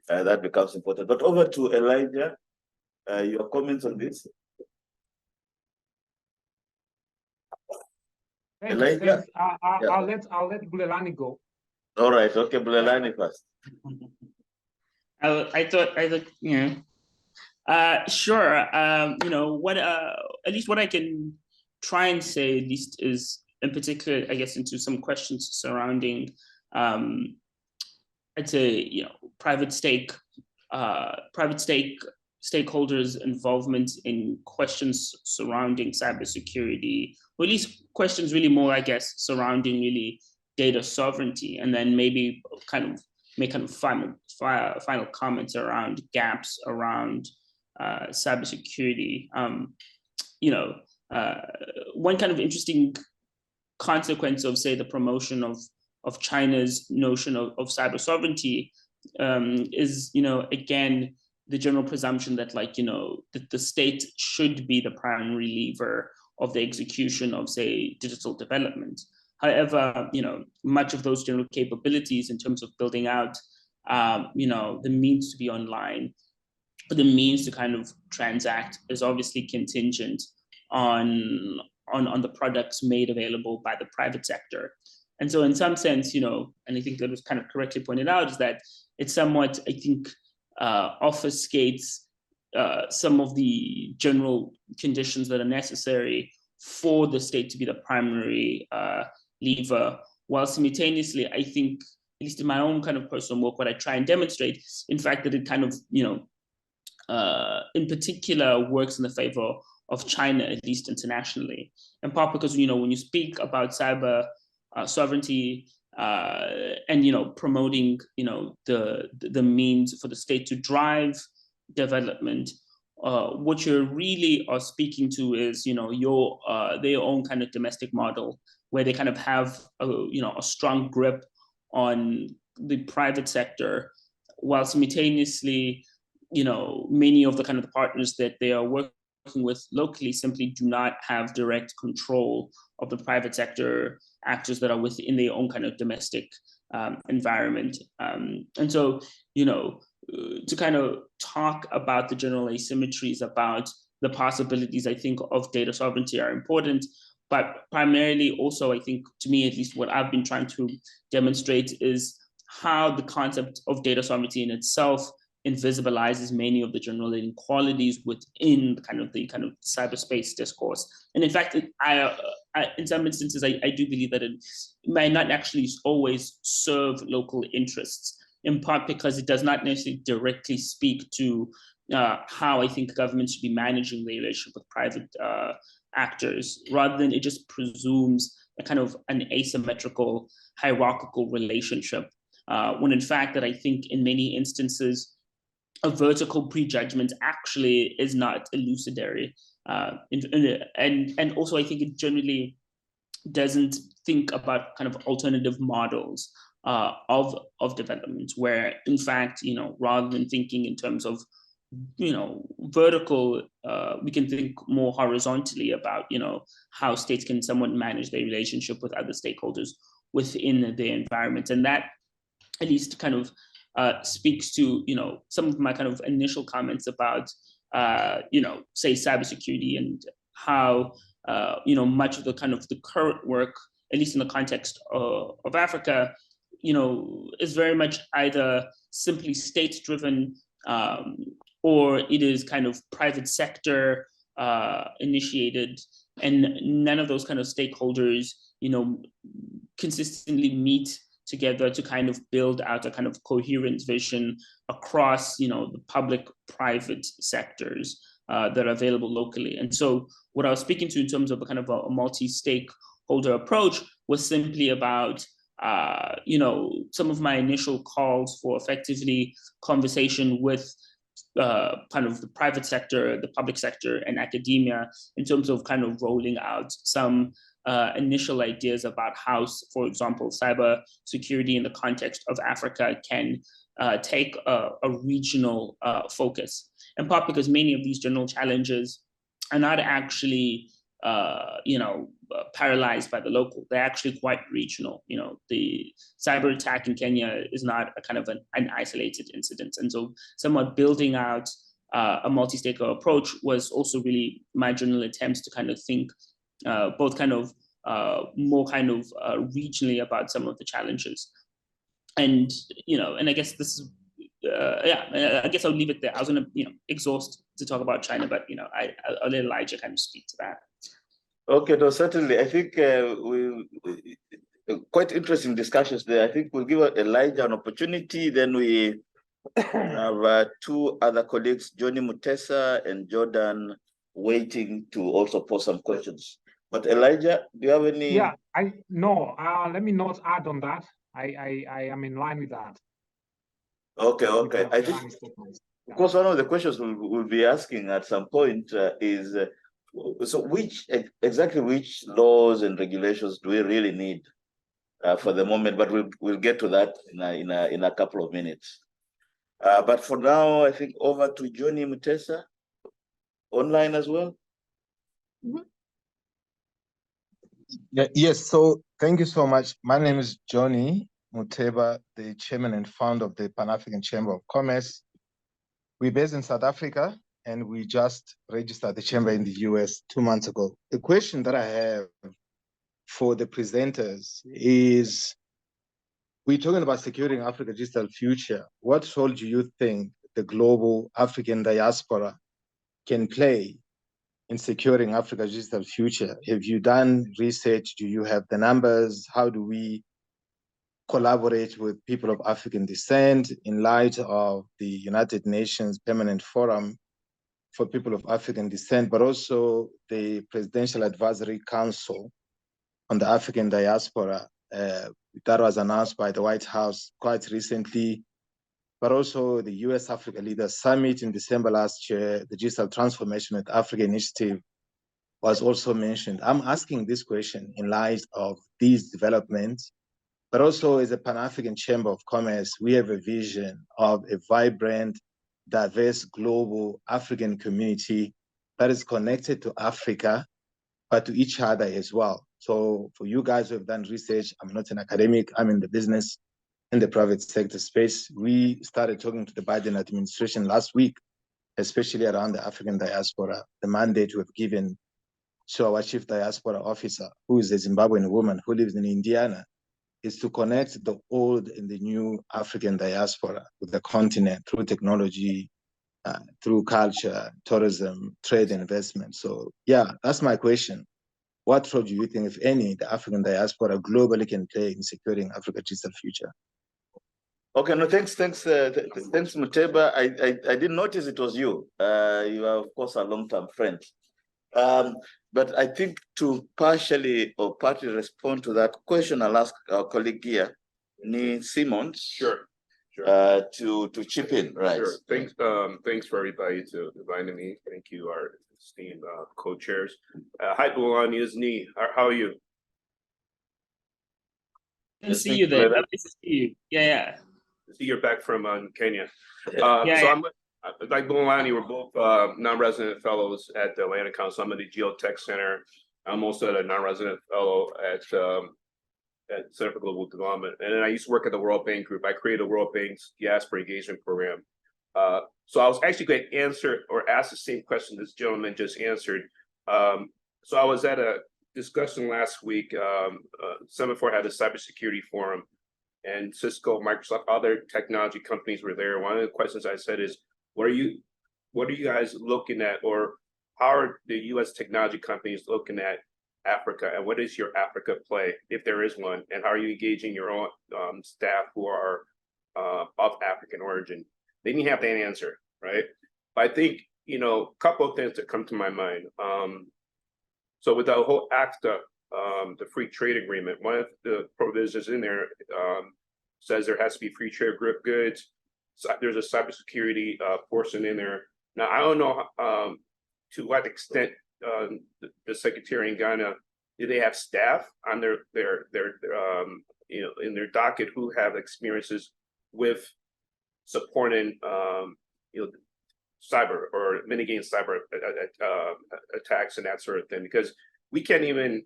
that becomes important. But over to Elijah, your comments on this? Elijah? I'll let Bulelani go. All right, okay, Bulelani first. I thought, sure. At least what I can try and say, at least, is in particular, I guess, into some questions surrounding, I'd say, private stakeholders' involvement in questions surrounding cybersecurity, or at least questions really more, I guess, surrounding really data sovereignty, and then maybe make final comments around gaps around cybersecurity. One kind of interesting consequence of, say, the promotion of China's notion of cyber sovereignty is, again, the general presumption that, that the state should be the primary lever of the execution of, say, digital development. However, much of those general capabilities in terms of building out, the means to be online, but the means to kind of transact is obviously contingent on the products made available by the private sector. And so in some sense, and I think that was kind of correctly pointed out, is that it somewhat, I think, obfuscates some of the general conditions that are necessary for the state to be the primary lever, while simultaneously, I think, at least in my own kind of personal work, what I try and demonstrate, in fact, that it kind of, in particular, works in the favor of China, at least internationally, in part because, when you speak about cyber sovereignty and, promoting, the means for the state to drive development, what you really are speaking to is, their own kind of domestic model, where they kind of have a strong grip on the private sector, while simultaneously, many of the kind of the partners that they are working with locally simply do not have direct control of the private sector actors that are within their own kind of domestic environment. And so, to kind of talk about the general asymmetries about the possibilities, I think, of data sovereignty are important. But primarily also, I think, to me, at least what I've been trying to demonstrate is how the concept of data sovereignty in itself invisibilizes many of the general inequalities within the kind of cyberspace discourse. And in fact, in some instances, I do believe that it might not actually always serve local interests, in part because it does not necessarily directly speak to how I think governments should be managing the relationship with private actors, rather than it just presumes a kind of an asymmetrical, hierarchical relationship, when in fact that I think in many instances, a vertical prejudgment actually is not elucidatory. And also I think it generally doesn't think about kind of alternative models of development, where in fact, rather than thinking in terms of vertical, we can think more horizontally about how states can somewhat manage their relationship with other stakeholders within their environment. And that at least kind of speaks to some of my kind of initial comments about say cybersecurity, and how much of the kind of the current work, at least in the context of Africa, is very much either simply state-driven, or it is kind of private sector initiated, and none of those kind of stakeholders consistently meet together to kind of build out a kind of coherent vision across the public-private sectors that are available locally. And so what I was speaking to in terms of a kind of a multi-stakeholder approach was simply about some of my initial calls for effectively conversation with kind of the private sector, the public sector, and academia, in terms of kind of rolling out some initial ideas about how, for example, cyber security in the context of Africa can take a regional focus, in part because many of these general challenges are not actually paralyzed by the local. They're actually quite regional. The cyber attack in Kenya is not a kind of an isolated incident. And so somewhat building out a multi-stakeholder approach was also really my general attempts to kind of think both kind of more kind of regionally about some of the challenges. And, and I guess this is, I guess I'll leave it there. I was going to, exhaust to talk about China, but, I'll let Elijah kind of speak to that. Okay, no, certainly. I think quite interesting discussions there. I think we'll give Elijah an opportunity. Then we have two other colleagues, Johnny Mutesa and Jordan, waiting to also pose some questions. But Elijah, do you have any? Yeah, let me not add on that. I am in line with that. Okay. I think, of course, one of the questions we'll be asking at some point is, so exactly which laws and regulations do we really need for the moment? But we'll get to that in a couple of minutes. But for now, I think over to Johnny Mutesa, online as well. Mm-hmm. Yes, so thank you so much. My name is Johnny Muteba, the chairman and founder of the Pan-African Chamber of Commerce. We're based in South Africa, and we just registered the chamber in the US 2 months ago. The question that I have for the presenters is, we're talking about securing Africa's digital future. What role do you think the global African diaspora can play in securing Africa's digital future? Have you done research? Do you have the numbers? How do we collaborate with people of African descent in light of the United Nations Permanent Forum for People of African Descent, but also the Presidential Advisory Council on the African Diaspora that was announced by the White House quite recently, but also the US Africa Leaders Summit in December last year, the Digital Transformation with Africa Initiative was also mentioned. I'm asking this question in light of these developments, but also as a Pan-African Chamber of Commerce, we have a vision of a vibrant, diverse global African community that is connected to Africa, but to each other as well. So for you guys who have done research, I'm not an academic, I'm in the business, in the private sector space. We started talking to the Biden administration last week, especially around the African diaspora, the mandate we've given to our chief diaspora officer, who is a Zimbabwean woman who lives in Indiana, is to connect the old and the new African diaspora with the continent through technology, through culture, tourism, trade, investment. So yeah, that's my question. what role do you think, if any, the African diaspora globally can play in securing Africa's digital future? Okay, no, thanks, Muteba. I didn't notice it was you. You are, of course, a long-term friend. But I think to partially respond to that question, I'll ask our colleague here, Ni Simons. Sure. To chip in, right? Sure. Thanks for everybody to inviting me. Thank you, our esteemed co-chairs. Hi, Bulelani, is Ni. How are you? Good to see you there. Lovely to see you. Yeah. See, you're back from Kenya. Yeah. I'm like Bulelani, we're both non-resident fellows at the Atlanta Council. I'm at the Geotech Center. I'm also a non-resident fellow at Center for Global Development. And then I used to work at the World Bank Group. I created the World Bank's Diaspora Engagement Program. So I was actually going to answer or ask the same question this gentleman just answered. So I was at a discussion last week. Semaphore had a cybersecurity forum, and Cisco, Microsoft, other technology companies were there. One of the questions I said is, what are you guys looking at, or how are the U.S. technology companies looking at Africa, and what is your Africa play, if there is one, and how are you engaging your own staff who are of African origin? They didn't have that answer, right? But I think, a couple of things that come to my mind. So with the whole ACTA, the free trade agreement, one of the provisions in there says there has to be free trade goods. So there's a cybersecurity portion in there. Now, I don't know to what extent the Secretary in Ghana, do they have staff on their in their docket who have experiences with supporting cyber or mitigating cyber attacks and that sort of thing? Because we can't even,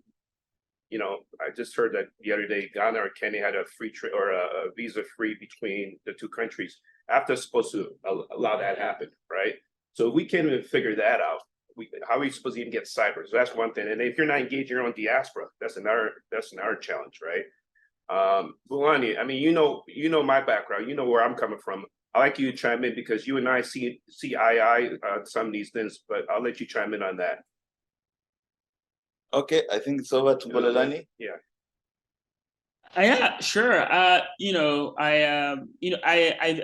I just heard that the other day Ghana or Kenya had a free trade or a visa free between the two countries. AFTA is supposed to allow that to happen, right? So we can't even figure that out. How are we supposed to even get cyber? So that's one thing. And if you're not engaging your own diaspora, that's another challenge, right? Bulelani, I mean, you know my background, you know where I'm coming from. I'd like you to chime in because you and I see eye on some of these things, but I'll let you chime in on that. Okay, I think it's over to Bulelani. Yeah. Yeah, sure. I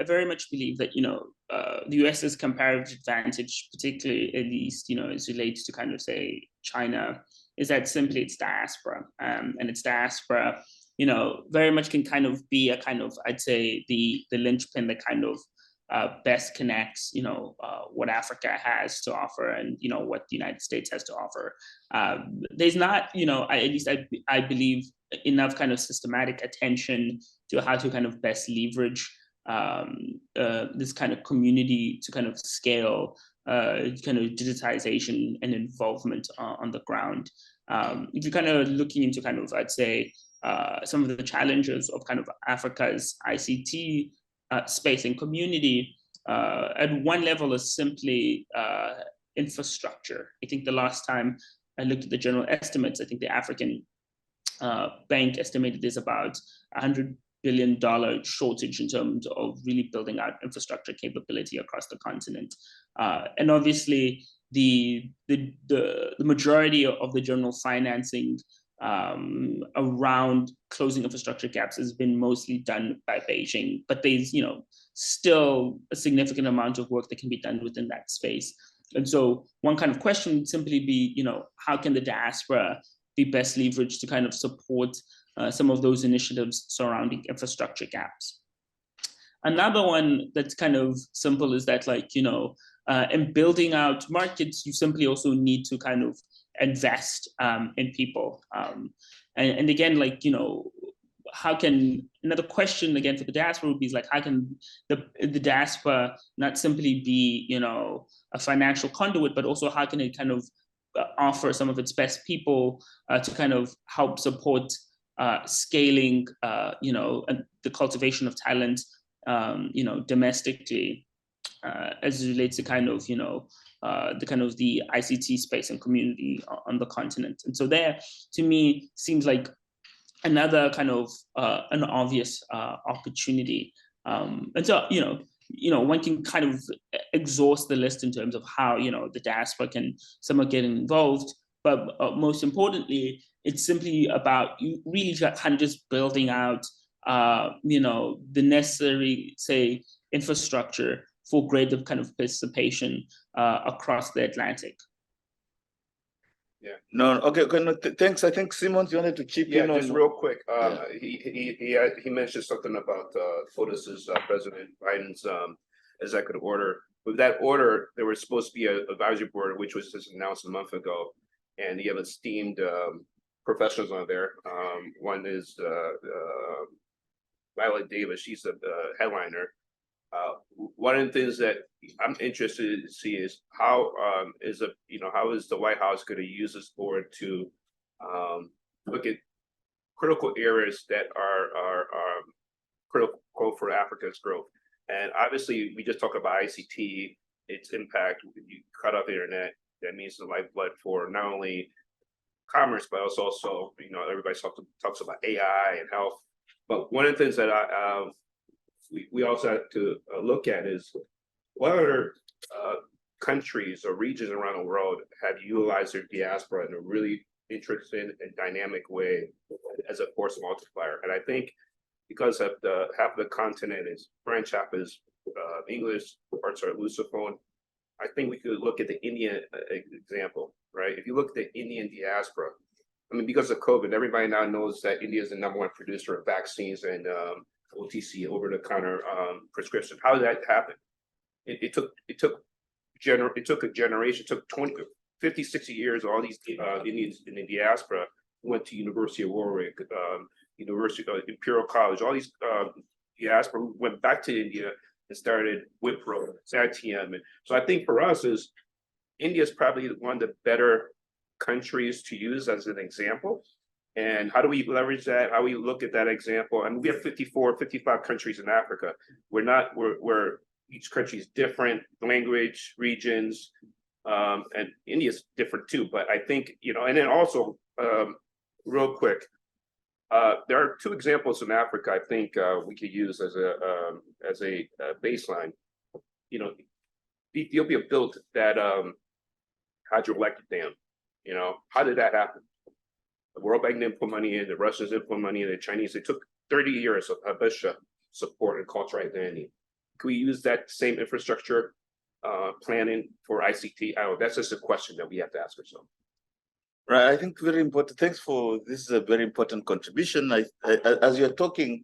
very much believe that the US's comparative advantage, particularly at least as relates to kind of say China, is that simply its diaspora, and its diaspora, very much can kind of be a kind of, I'd say, the linchpin that kind of best connects, what Africa has to offer and, what the United States has to offer. There's not, I believe, enough kind of systematic attention to how to kind of best leverage this kind of community to kind of scale kind of digitization and involvement on the ground. If you're kind of looking into kind of, I'd say, some of the challenges of kind of Africa's ICT space and community, at one level is simply infrastructure. I think the last time I looked at the general estimates, I think the African Bank estimated there's about $100 billion shortage in terms of really building out infrastructure capability across the continent. And obviously, the majority of the general financing around closing infrastructure gaps has been mostly done by Beijing, but there's still a significant amount of work that can be done within that space. And so one kind of question would simply be, how can the diaspora be best leveraged to kind of support some of those initiatives surrounding infrastructure gaps? Another one that's kind of simple is that, in building out markets, you simply also need to kind of invest in people. And again, how can, another question again for the diaspora would be how can the diaspora not simply be, a financial conduit, but also how can it kind of offer some of its best people to kind of help support scaling, and the cultivation of talent, domestically, as it relates to kind of, the ICT space and community on the continent. And so there, to me, seems like another kind of an obvious opportunity. And so, one can kind of exhaust the list in terms of how, the diaspora can somewhat get involved. But most importantly, it's simply about you really kind of just building out, the necessary, say, infrastructure for greater kind of participation across the Atlantic. Yeah. No, okay, thanks. I think Simons, you wanted to chip in on. Just real quick. Yeah. He mentioned something about FOTUS's President Biden's executive order. With that order, there was supposed to be an advisory board, which was just announced a month ago, and you have esteemed professionals on there. One is Violet Davis. She's the headliner. One of the things that I'm interested to see is how is the White House going to use this board to look at critical areas that are critical for Africa's growth. And obviously, we just talked about ICT, its impact. You cut off the internet, that means the lifeblood for not only commerce, but also everybody talks about AI and health. But one of the things that we also have to look at is what other countries or regions around the world have utilized their diaspora in a really interesting and dynamic way as a force multiplier. And I think because of half of the continent is French, half is English, parts are Lusophone, I think we could look at the Indian example, right? If you look at the Indian diaspora, I mean, because of COVID, everybody now knows that India is the #1 producer of vaccines and OTC, over-the-counter prescription. How did that happen? It took a generation, it took 20, 50, 60 years. All these Indians in the diaspora went to University of Warwick, University of Imperial College, all these diaspora who went back to India and started Wipro, Satyam. And so I think for us is India is probably one of the better countries to use as an example. And how do we leverage that? How we look at that example? I mean, we have 54, 55 countries in Africa. We're each country is different, language, regions, and India's different too. But I think, and then also, real quick, there are 2 examples in Africa I think we could use as a baseline. Ethiopia built that hydroelectric dam. How did that happen? The World Bank didn't put money in, the Russians didn't put money in, the Chinese. It took 30 years of Habesha support and cultural identity. Can we use that same infrastructure planning for ICT? That's just a question that we have to ask ourselves. Right, I think very important. Thanks for this is a very important contribution. As you're talking,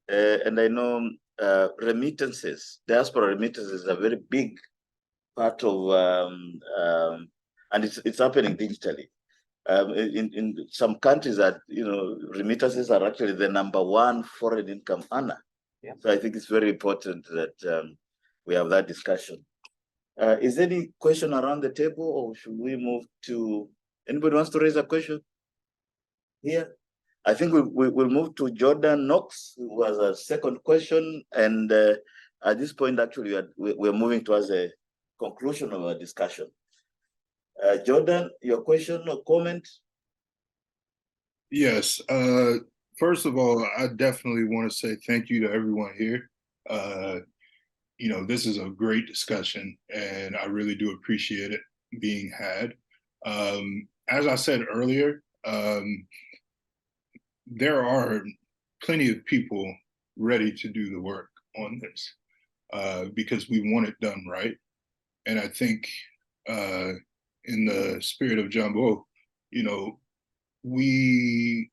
and I know remittances, diaspora remittances is a very big part of, and it's happening digitally. In some countries that remittances are actually the #1 foreign income earner. Yeah. So I think it's very important that we have that discussion. Is there any question around the table, or should we move to anybody wants to raise a question here? I think we'll move to Jordan Knox, who has a second question, and at this point, actually, we're moving towards a conclusion of our discussion. Jordan, your question or comment? Yes. First of all, I definitely want to say thank you to everyone here. This is a great discussion, and I really do appreciate it being had. As I said earlier, there are plenty of people ready to do the work on this because we want it done right. And I think in the spirit of Jumbo, we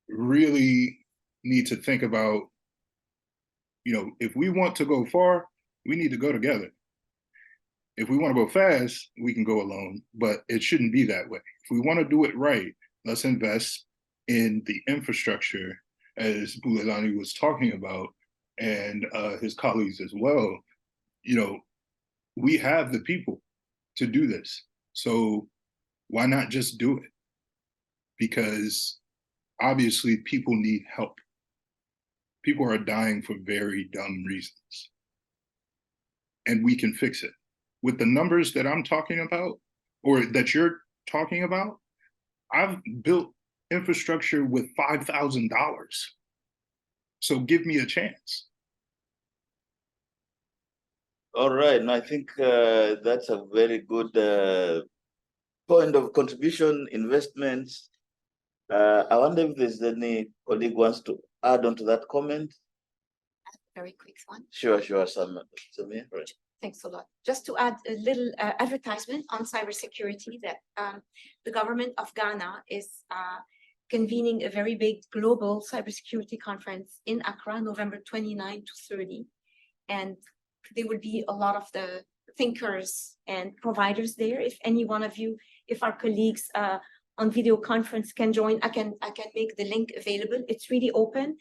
really need to think about, if we want to go far, we need to go together. If we want to go fast, we can go alone, but it shouldn't be that way. If we want to do it right, let's invest in the infrastructure, as Bulelani was talking about, and his colleagues as well. We have the people to do this. So why not just do it? Because obviously people need help. People are dying for very dumb reasons. And we can fix it. With the numbers that I'm talking about, or that you're talking about, I've built infrastructure with $5,000. So give me a chance. All right, and I think that's a very good point of contribution, investments. I wonder if there's any colleague wants to add on to that comment. Very quick one. Sure, Samia. Right. Thanks a lot. Just to add a little advertisement on cybersecurity, that the government of Ghana is convening a very big global cybersecurity conference in Accra, November 29 to 30. And there will be a lot of the thinkers and providers there. If any one of you, if our colleagues on video conference can join, I can make the link available. It's really open.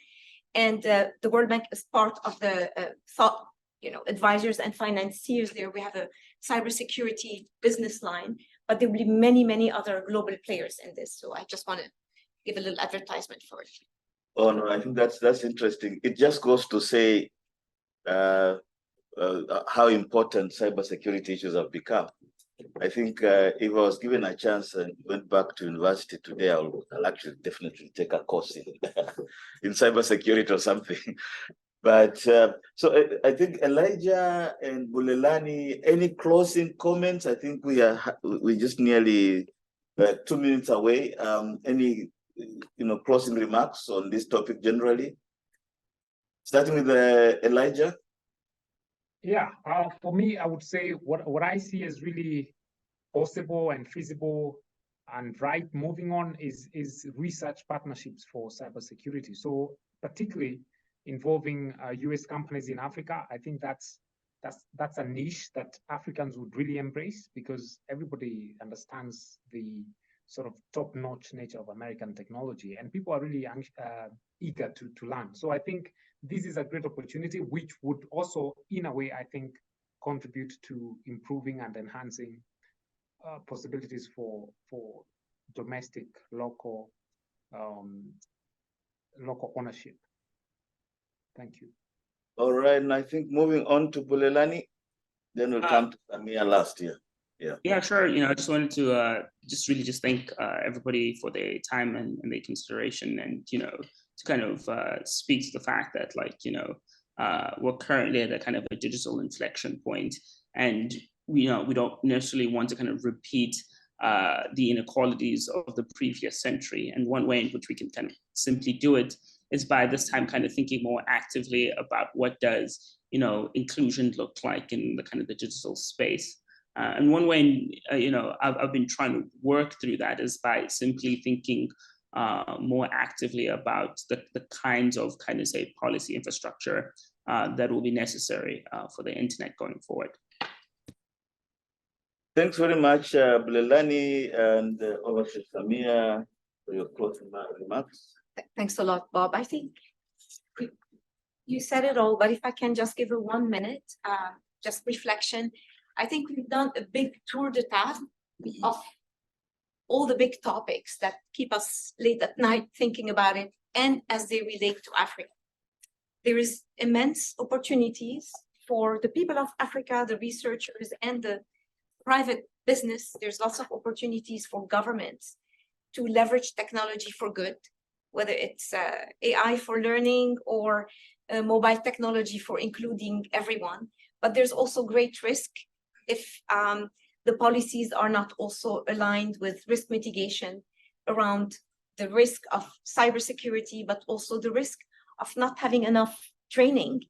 And the World Bank is part of the thought, advisors and financiers there. We have a cybersecurity business line, but there will be many, many other global players in this. So I just want to give a little advertisement for it. Oh no, I think that's interesting. It just goes to say how important cybersecurity issues have become. I think if I was given a chance and went back to university today, I'll actually definitely take a course in cybersecurity or something. But so I think Elijah and Bulelani, any closing comments? I think we just nearly 2 minutes away. Any closing remarks on this topic generally? Starting with Elijah. Yeah, for me, I would say what I see as really possible and feasible and right moving on is research partnerships for cybersecurity. So particularly involving US companies in Africa, I think that's a niche that Africans would really embrace, because everybody understands the sort of top-notch nature of American technology, and people are really eager to learn. So I think this is a great opportunity, which would also, in a way, I think, contribute to improving and enhancing possibilities for domestic local ownership. Thank you. All right, and I think moving on to Bulelani, then we'll come to Samia last year. Yeah, sure. I just wanted to just thank everybody for their time and their consideration, and to kind of speak to the fact that we're currently at a kind of a digital inflection point, and we don't necessarily want to kind of repeat the inequalities of the previous century. And one way in which we can kind of simply do it is by this time kind of thinking more actively about what does inclusion look like in the kind of the digital space. And one way, I've been trying to work through that is by simply thinking more actively about the kinds of say policy infrastructure that will be necessary for the internet going forward. Thanks very much, Bulelani, and over to Samia for your closing remarks. Thanks a lot, Bob. I think you said it all, but if I can just give a 1 minute, just reflection. I think we've done a big tour de table of all the big topics that keep us late at night thinking about it, and as they relate to Africa. There is immense opportunities for the people of Africa, the researchers, and the private business. There's lots of opportunities for governments to leverage technology for good, whether it's AI for learning or mobile technology for including everyone. But there's also great risk if the policies are not also aligned with risk mitigation around the risk of cybersecurity, but also the risk of not having enough training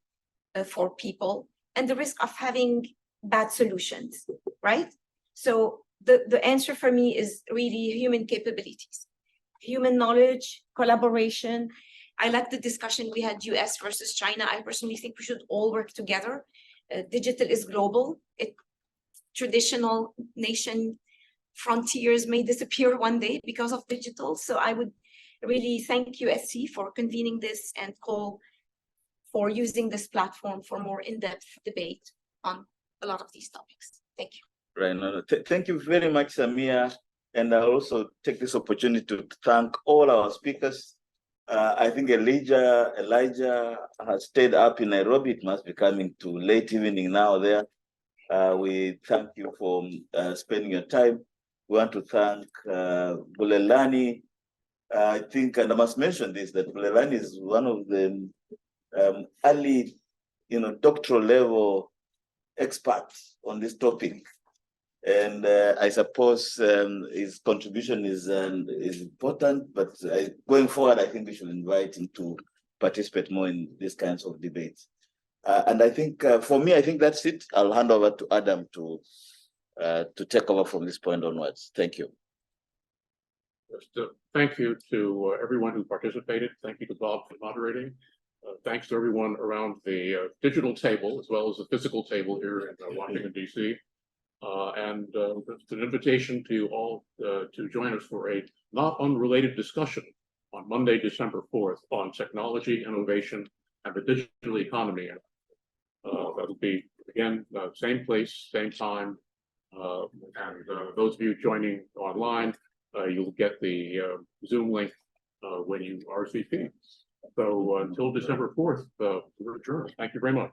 for people, and the risk of having bad solutions, right? So the answer for me is really human capabilities, human knowledge, collaboration. I like the discussion we had US versus China. I personally think we should all work together. Digital is global. Traditional nation frontiers may disappear one day because of digital. So I would really thank USC for convening this and call for using this platform for more in-depth debate on a lot of these topics. Thank you. Right. No, thank you very much, Samia. And I also take this opportunity to thank all our speakers. I think Elijah has stayed up in Nairobi. It must be coming to late evening now there. We thank you for spending your time. We want to thank Bulelani. I think, and I must mention this, that Bulelani is one of the early, doctoral level experts on this topic. And I suppose his contribution is important, but going forward, I think we should invite him to participate more in these kinds of debates. And I think for me, I think that's it. I'll hand over to Adam to take over from this point onwards. Thank you. Thank you to everyone who participated. Thank you to Bob for moderating. Thanks to everyone around the digital table as well as the physical table here in Washington, D.C. And it's an invitation to all to join us for a not unrelated discussion on Monday, December 4th on technology, innovation, and the digital economy. That'll be, again, same place, same time. And those of you joining online, you'll get the Zoom link when you RSVP. So until December 4th, we're adjourned. Thank you very much.